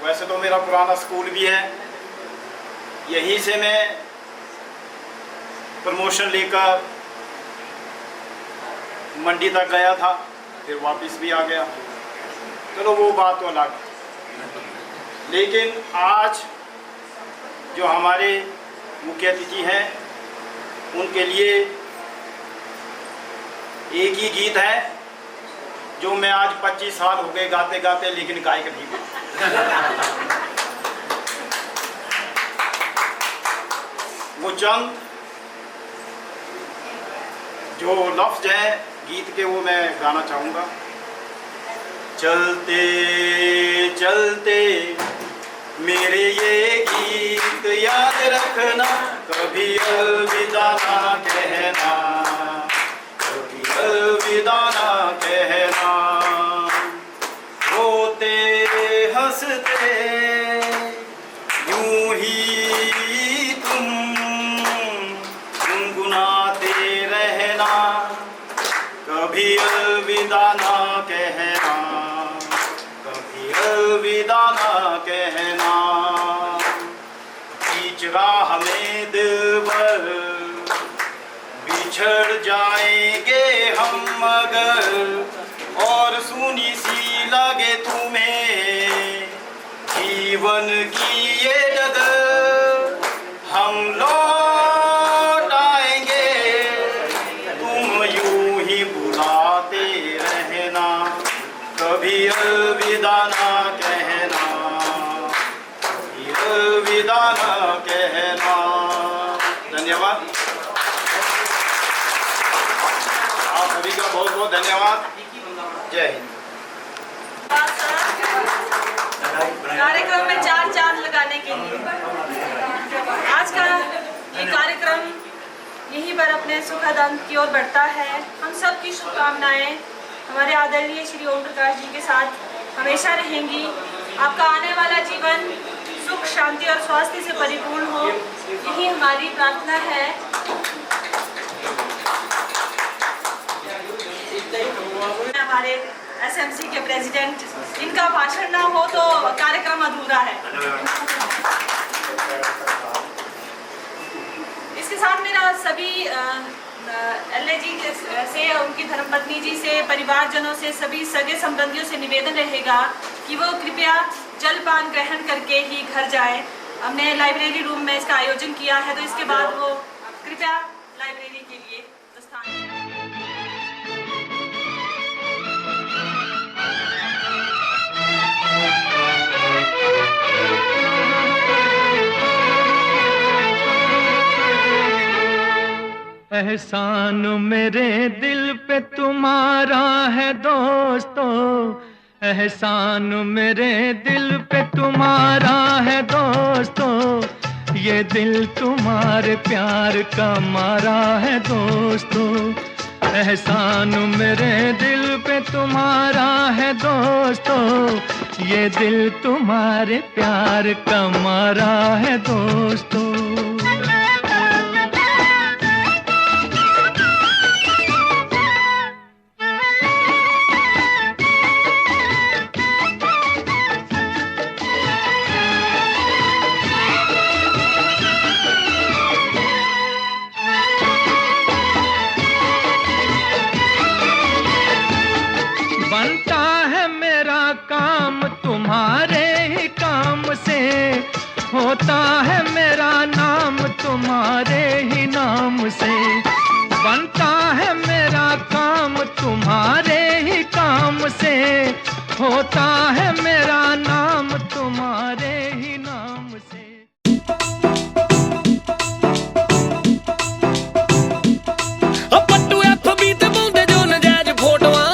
वैसे तो मेरा पुराना स्कूल भी है, यहीं से मैं प्रमोशन लेकर मंडी तक गया था, फिर वापस भी आ गया। चलो वो बात तो अलग। लेकिन आज जो हमारे मुख्य अतिथि हैं, उनके लिए एक ही गीत है जो मैं आज 25 साल हो गए गाते गाते, लेकिन गायक नहीं हूँ। वो चंद जो लफ्ज हैं गीत के वो मैं गाना चाहूँगा। चलते चलते मेरे ये गीत याद रखना, कभी अलविदा ना कहना, कभी अलविदा ना कहना। रोते हंसते यूं ही तुम गुनगुनाते रहना, कभी अलविदा ना कहना, कभी अलविदा ना कहना। बीच राह में दिलबर बिछड़ जाएंगे हम मगर, और सुनी सी लगे तुम्हें जीवन की ये डगर, हम लौट आएंगे तुम यूं ही बुलाते रहना, कभी अलविदा ना कहना, कभी अलविदा ना कहना। धन्यवाद, आप सभी का बहुत बहुत धन्यवाद। जय हिंद। कार्यक्रम में 4 चांद लगाने के लिए आज का ये कार्यक्रम यहीं पर अपने सुखद अंत की ओर बढ़ता है। हम सब की शुभकामनाएं हमारे आदरणीय श्री ओम प्रकाश जी के साथ हमेशा रहेंगी। आपका आने वाला जीवन सुख शांति और स्वास्थ्य से परिपूर्ण हो, यही हमारी प्रार्थना है। हमारे एसएमसी के प्रेसिडेंट, इनका भाषण ना हो तो कार्यक्रम अधूरा है। इसके साथ मेरा सभी एलए जी से, उनकी धर्मपत्नी जी से, परिवारजनों से, सभी सगे संबंधियों से निवेदन रहेगा कि वो कृपया जलपान ग्रहण करके ही घर जाएं। हमने लाइब्रेरी रूम में इसका आयोजन किया है, तो इसके बाद वो कृपया लाइब्रेरी के लिए प्रस्थान। एहसान मेरे दिल पे तुम्हारा है दोस्तों, एहसान मेरे दिल पे तुम्हारा है दोस्तों, ये दिल तुम्हारे प्यार का मारा है दोस्तों। एहसान मेरे दिल पे तुम्हारा है दोस्तों, ये दिल तुम्हारे प्यार का मारा है दोस्तों। तुम्हारे ही काम से होता है मेरा नाम, तुम्हारे ही नाम से बनता है मेरा काम, तुम्हारे ही काम से होता है मेरा नाम, तुम्हारे ही नाम से। पट्टू एफबी ते पाउंदे जो नजायज फोटोआं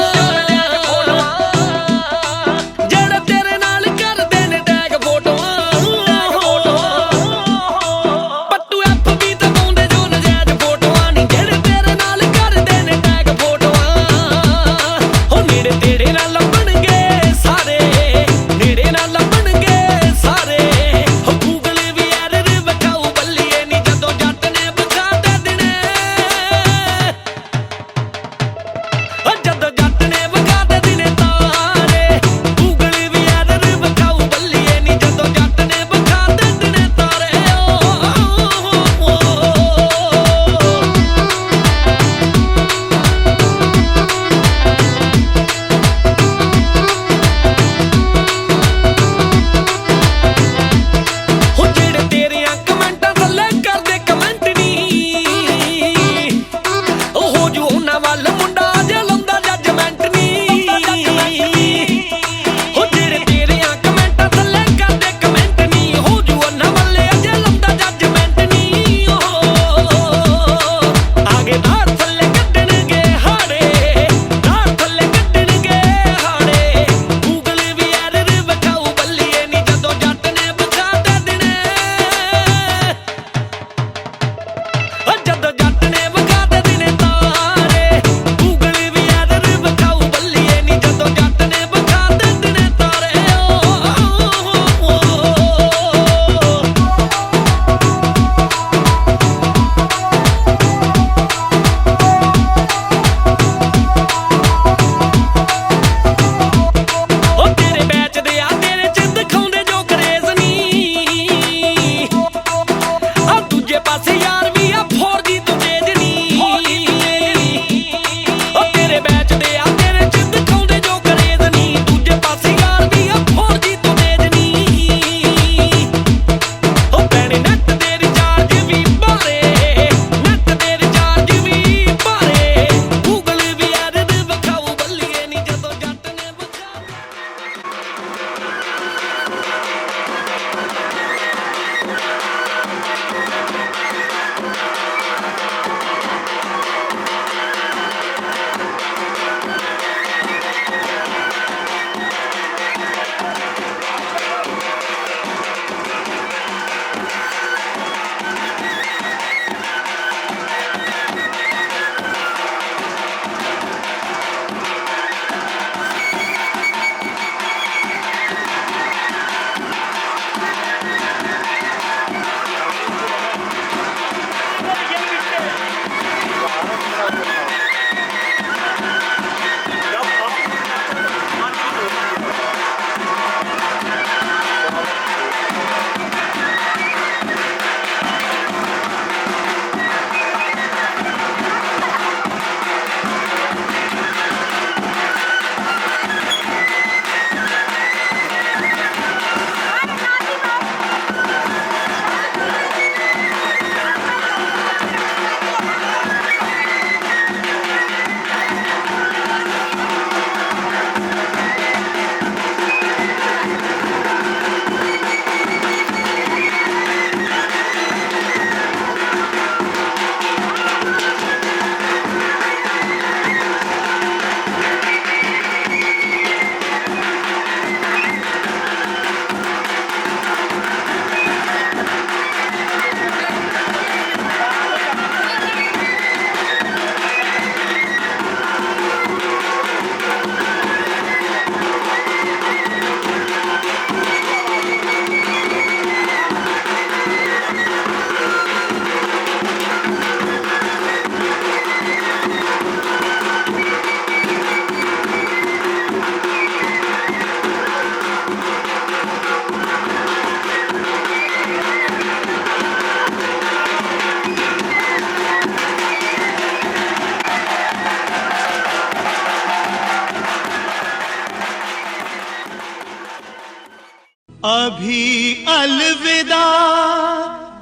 अभी अलविदा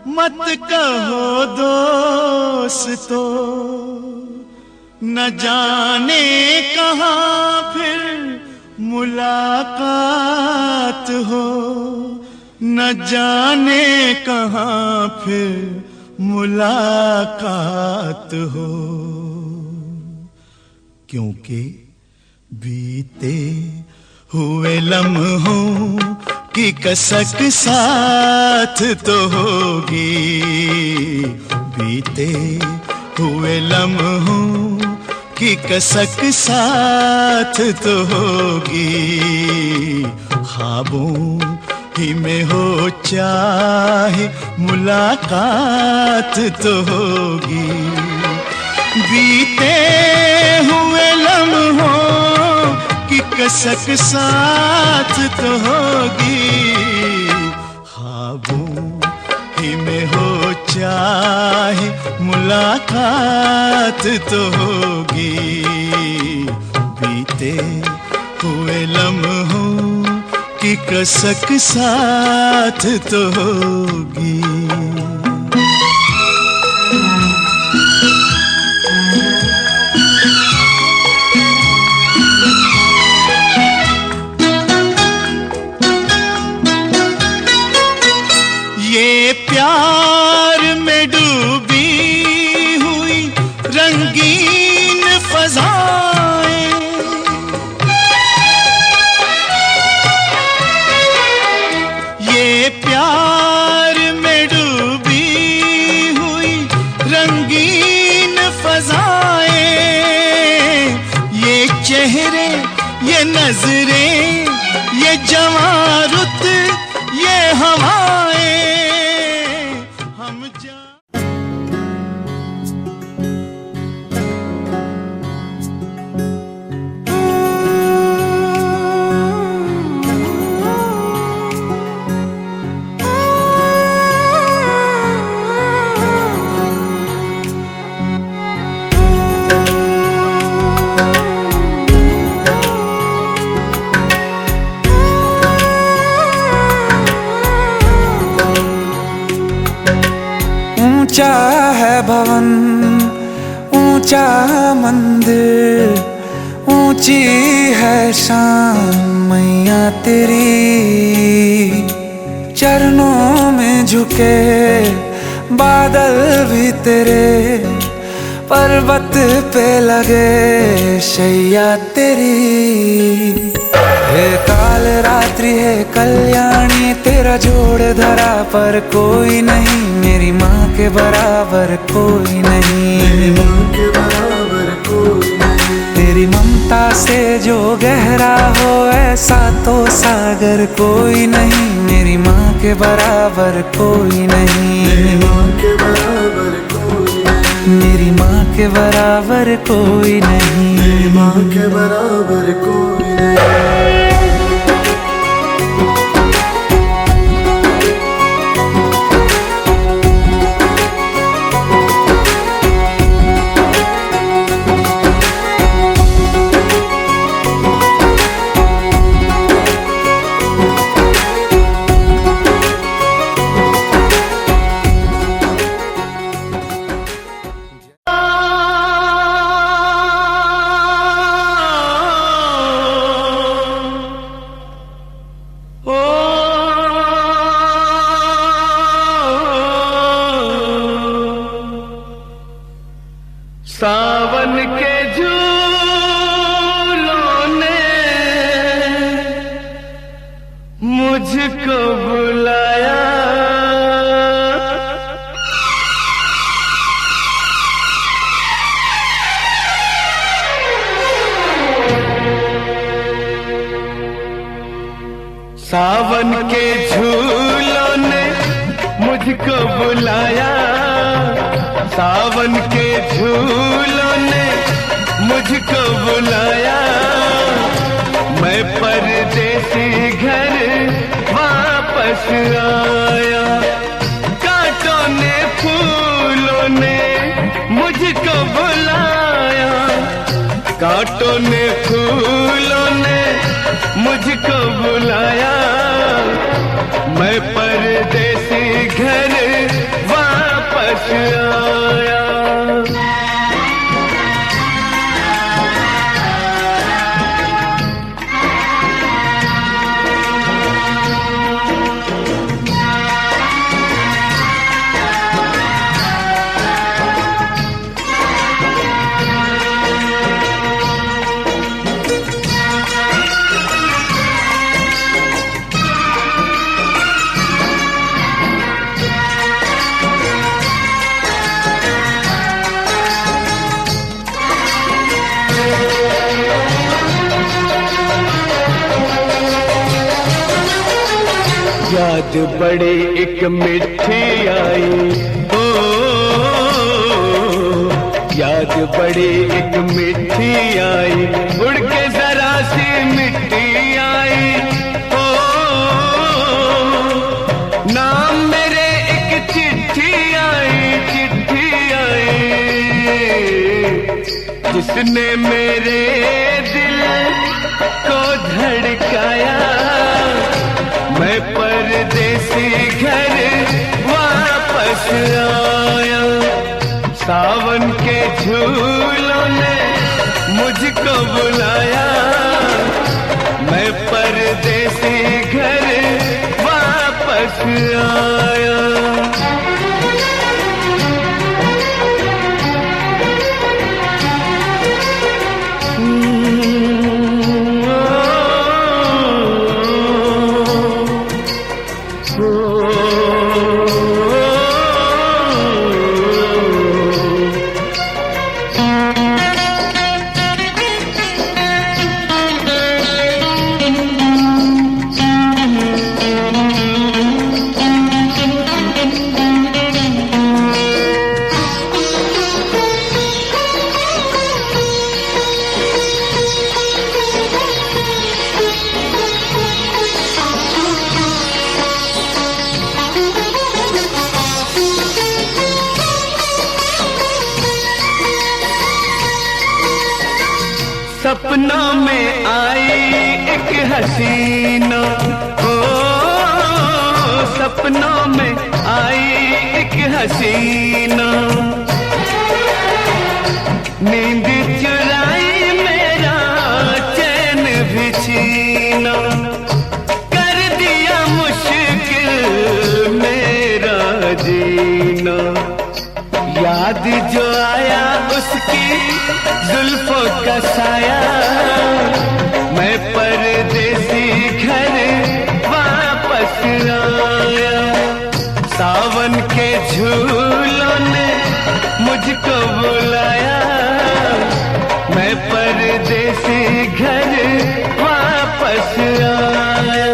मत कहो दोस्तों, न जाने कहाँ फिर मुलाकात हो, न जाने कहाँ फिर मुलाकात हो। क्योंकि बीते हुए लम्हों की कसक साथ तो होगी, बीते हुए लम्हों की कसक साथ तो होगी। ख्वाबों ही में हो चाहे मुलाकात तो होगी, बीते हुए लम्हों की कसक साथ तो होगी। ख्वाबों ही में हो चाहे मुलाकात तो होगी, बीते हुए लम्हों की कसक साथ तो होगी। ये प्यार में डूबी हुई रंगीन फज़ाएं, ये प्यार में डूबी हुई रंगीन फज़ाएं, ये चेहरे, ये नजरें, ये जवां रुत, ये हवाएं, हम ऊंचा है भवन, ऊंचा मंदिर, ऊंची है शान मैया तेरी। चरणों में झुके बादल भी तेरे, पर्वत पे लगे शैया तेरी। हे काल रात्रि है कल्याणी, तेरा जोड़ धरा पर कोई नहीं, मेरी माँ के बराबर कोई नहीं, मेरी माँ के बराबर कोई नहीं। तेरी ममता से जो गहरा हो ऐसा तो सागर कोई नहीं, मेरी माँ के बराबर कोई नहीं, मेरी माँ के बराबर कोई नहीं, मेरी माँ के बराबर कोई नहीं, मेरी माँ के बराबर कोई नहीं। सावन के झूलों ने मुझको बुलाया, सावन के झूलों ने मुझको बुलाया, सावन के झूलों ने मुझको बुलाया। मैं परदेसी घर वापस आया, कांटों ने फूलों ने मुझको बुलाया, कांटों ने फूलों ने मुझको बुलाया। याद बड़ी एक मिठी आई, ओ याद बड़ी एक मिठी आई, उड़ के जरा सी मिट्टी आई, ओ नाम मेरे एक चिट्ठी आई, चिट्ठी आई, जिसने मेरे दिल को धड़काया। मैं परदेसी घर वापस आया, सावन के झूलों ने मुझको बुलाया। मैं परदेसी घर वापस आया। सपनों में आई एक हसीना, ओ सपनों में आई एक हसीना, नींद चुराई मेरा चैन भी छीना, कर दिया मुश्किल मेरा जीना। याद जो आया उसकी जुल्फों का साया, मैं परदेसी घर वापस आया। सावन के झूलों ने मुझको बुलाया, मैं परदेसी घर वापस आया।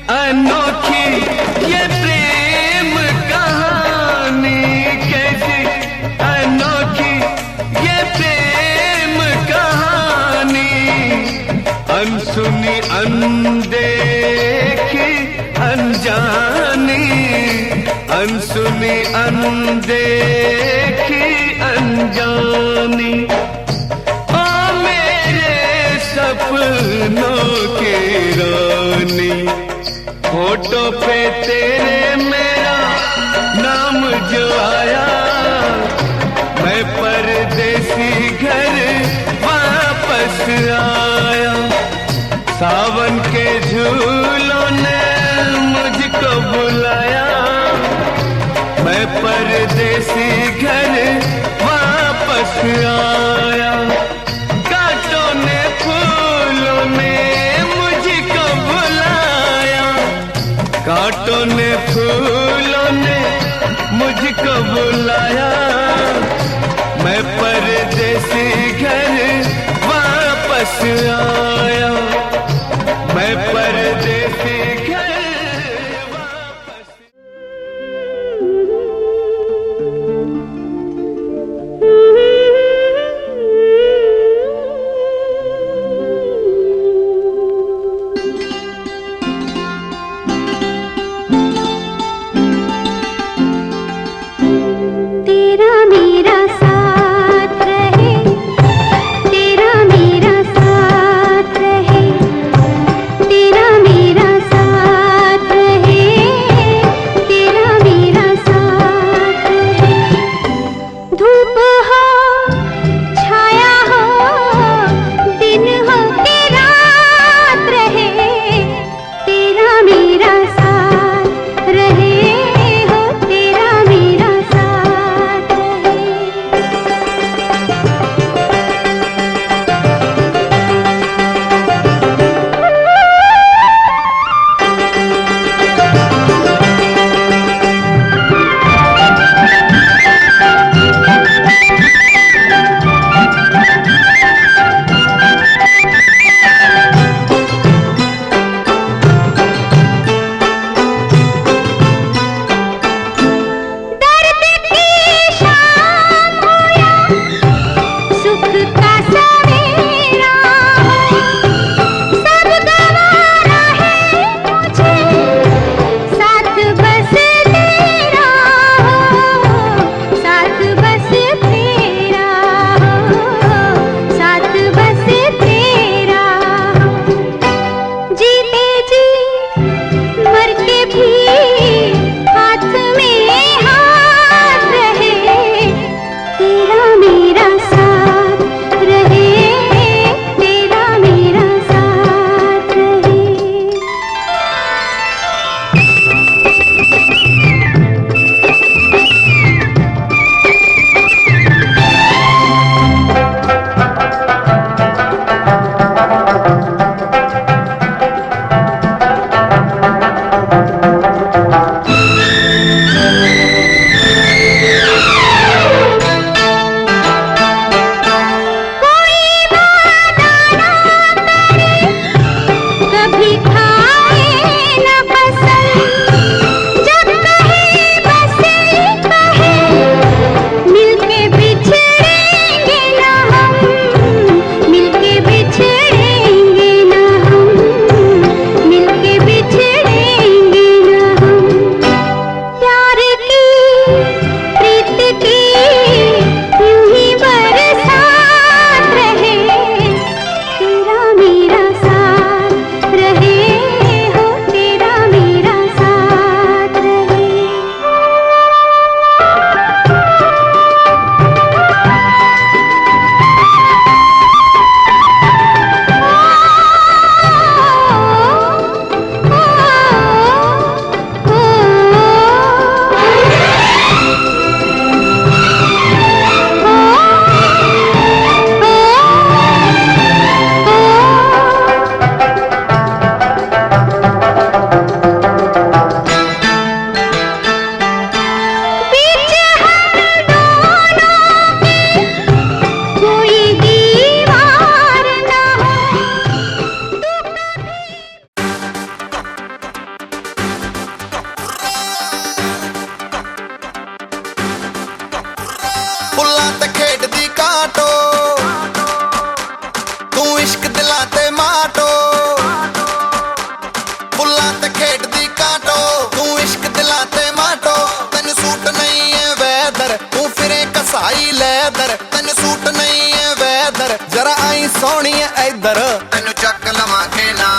अनोखी ये प्रेम कहानी, कैसी अनोखी ये प्रेम कहानी, अनसुनी अनदेखी अनजानी, अनसुनी अनदेखी अनजानी। ओ मेरे सपनों के रानी, फोटो पे तेरे मेरा नाम जो आया, मैं परदेसी घर वापस आया। सावन के झूलों ने मुझको बुलाया, मैं परदेसी घर वापस आया। कांटों ने फूलों ने मुझको बुलाया, कांटों ने फूलों ने मुझको बुलाया, मैं परदेसी घर वापस आया, मैं परदेसी घर वापस। तेरा मेरा साथ लेदर तेन सूट नहीं है वैदर जरा आई सोनी है इधर तेन चक लवा खेला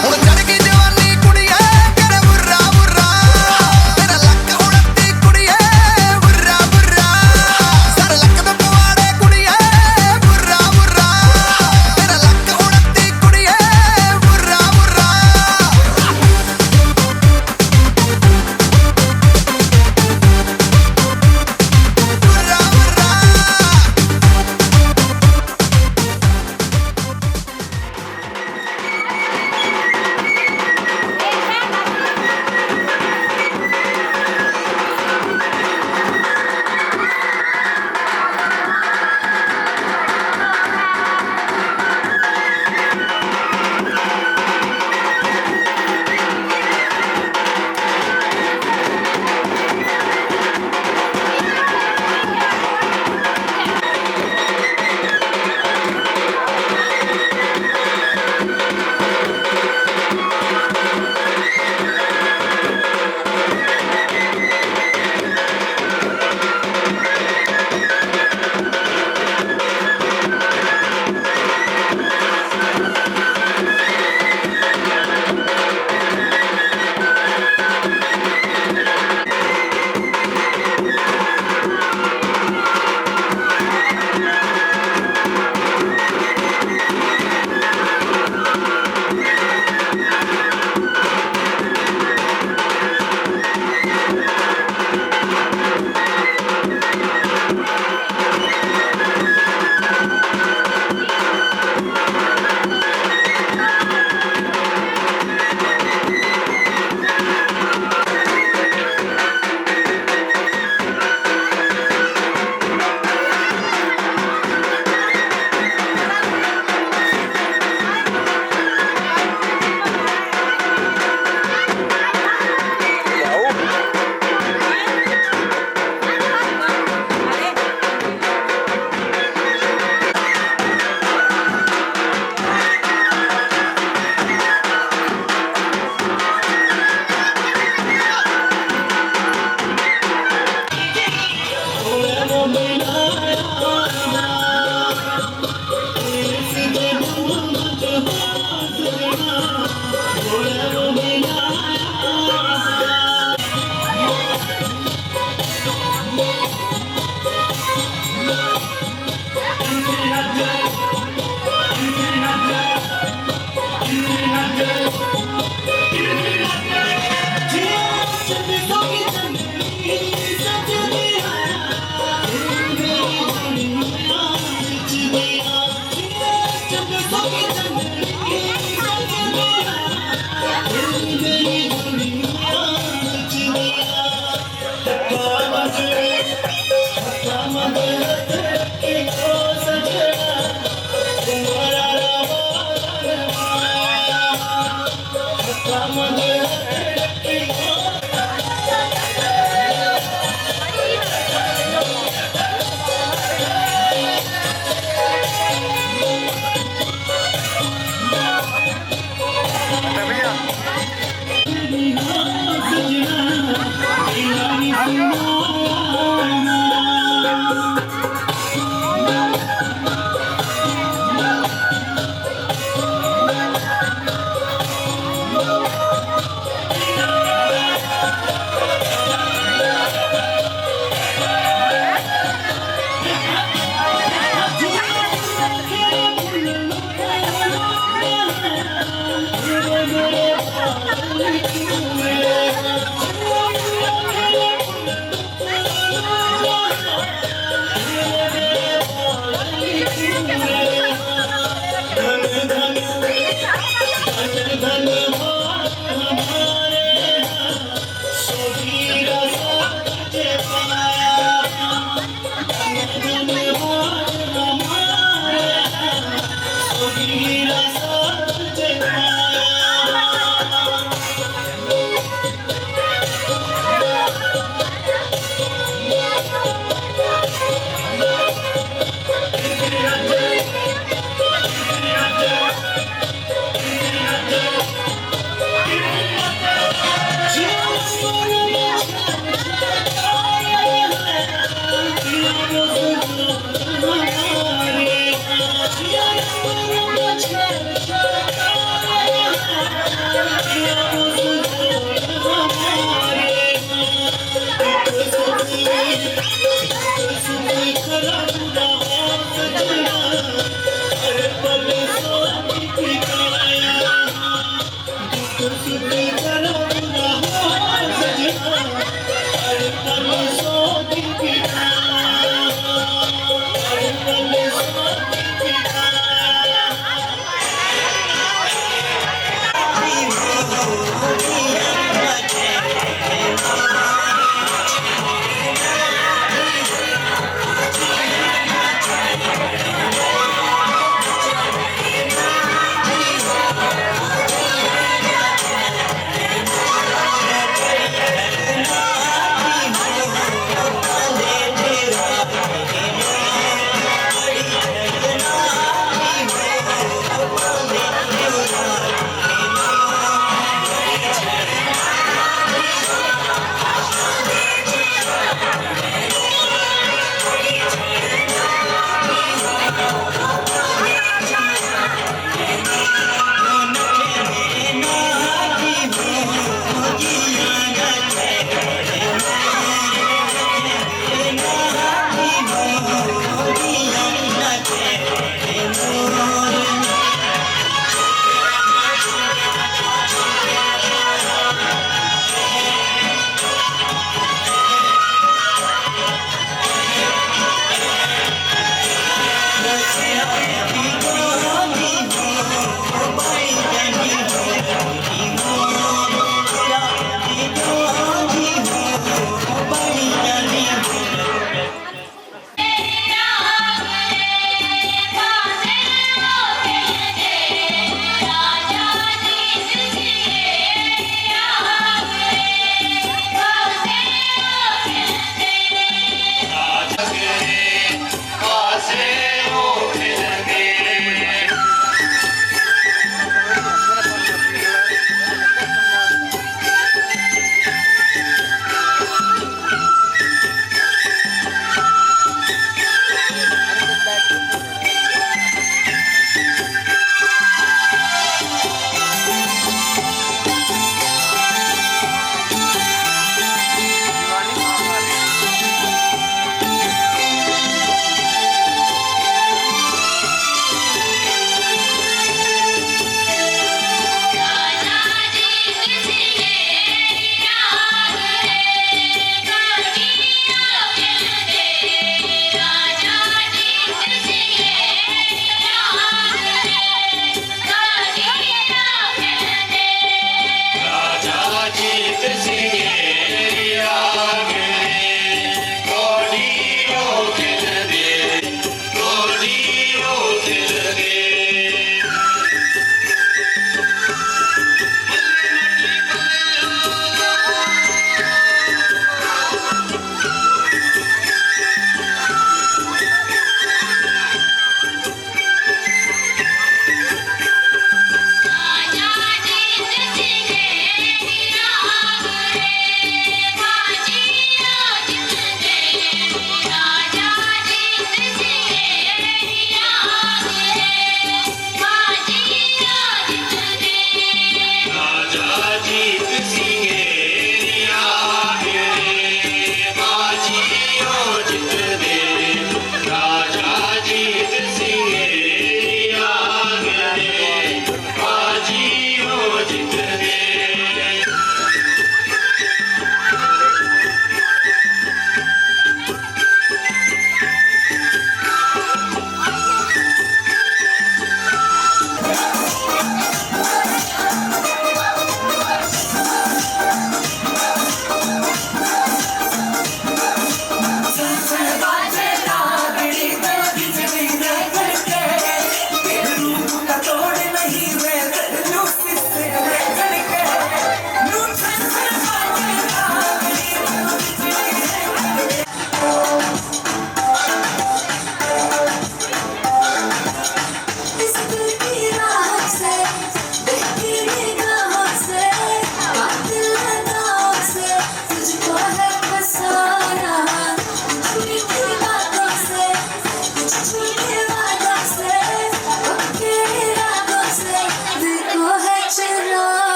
हुण चढ़ गई जवानी कुड़िए कर बुर्रा बुर्रा तेरा लक उड़ती कुड़िए बुर्रा बुर्रा सर लक दे पवाड़े कुड़िए बुर्रा बुर्रा तेरा लक उड़ती कुड़िए बुर्रा बुर्रा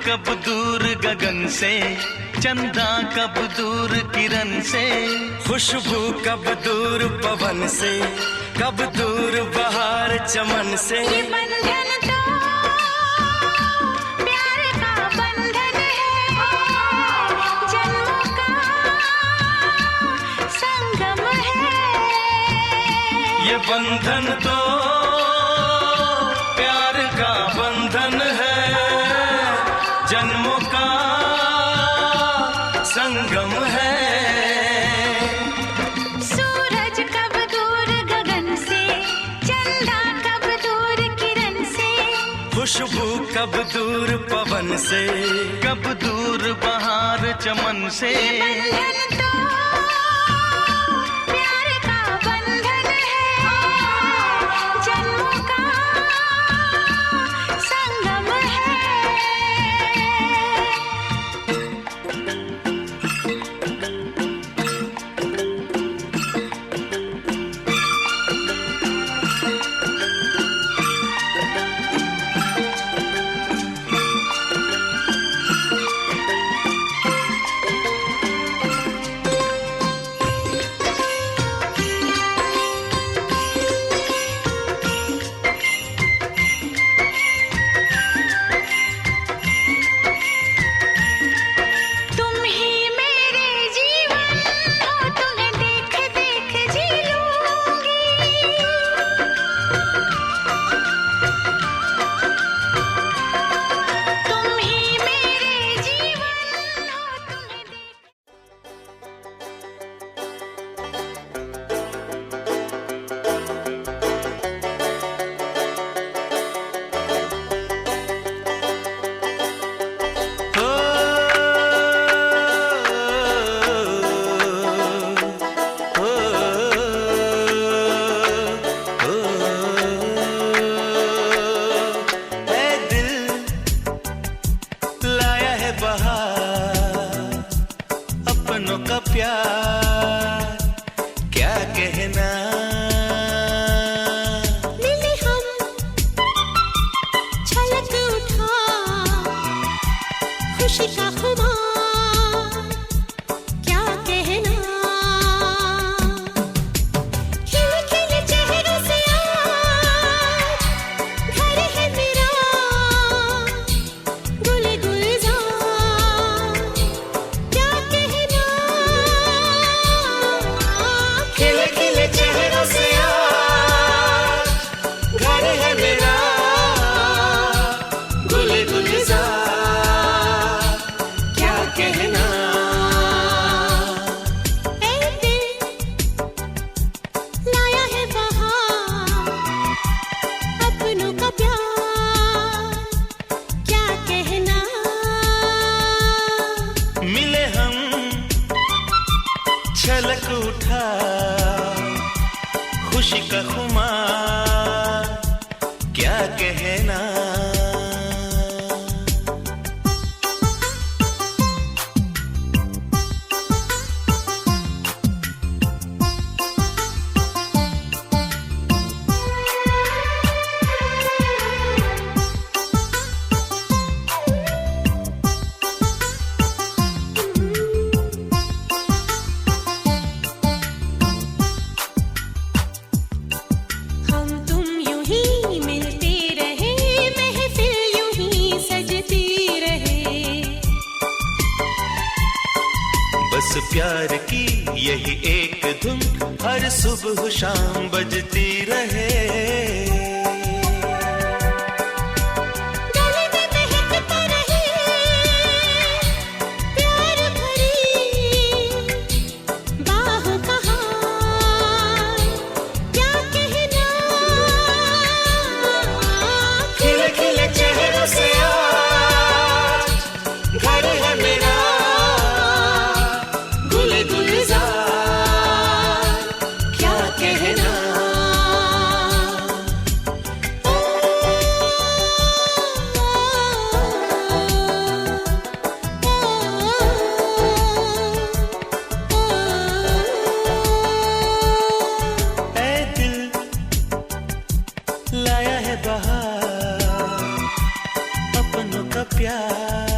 कब दूर गगन से, चंदा कब दूर किरण से, खुशबू कब दूर पवन से, कब दूर बहार चमन से। ये बंधन तो प्यार का बंधन है, जन्मों का संगम है। ये बंधन तो प्यार का बंधन है, जन्मों का संगम है। सूरज कब दूर गगन से, चंदा कब दूर किरण से, खुशबू कब दूर पवन से, कब दूर बहार चमन से। बंधन तो प्यार का बंधन है, जन्मों का संगम है। तुम ही मेरे जीवन हो, तुम्हें देख देख जी लूंगी। तुम ही मेरे जीवन हो, तुम्हें देख। हो, हो, हो, ऐ दिल लाया है बहार, अपनों का प्यार क्या कहना। मिले हम छलक उठा, खुशी का खुमार क्या कहना। खिले खिले चेहरों से आज घर है मेरा, गुल गुलजार क्या कहना। खिले खिले चेहरों से आज घर है मेरा, गुल गुलजार क्या कहना। ऐ दिल लाया है बहार, अपनों का प्यार क्या कहना। मिले हम छलक उठा, खुशी का खुमार क्या कहना। हम तुम यूं ही मिलते रहे, महफिल यूं ही सजती रहे। बस प्यार की यही एक धुन हर सुबह शाम बजती रहे। गले में महकता रहे प्यार भरी बाहों का हार क्या कहना। खिले खिले चेहरों से आज घर है मेरा, गुल गुलजार क्या कहना। ऐ दिल लाया है बहार, अपनों का प्यार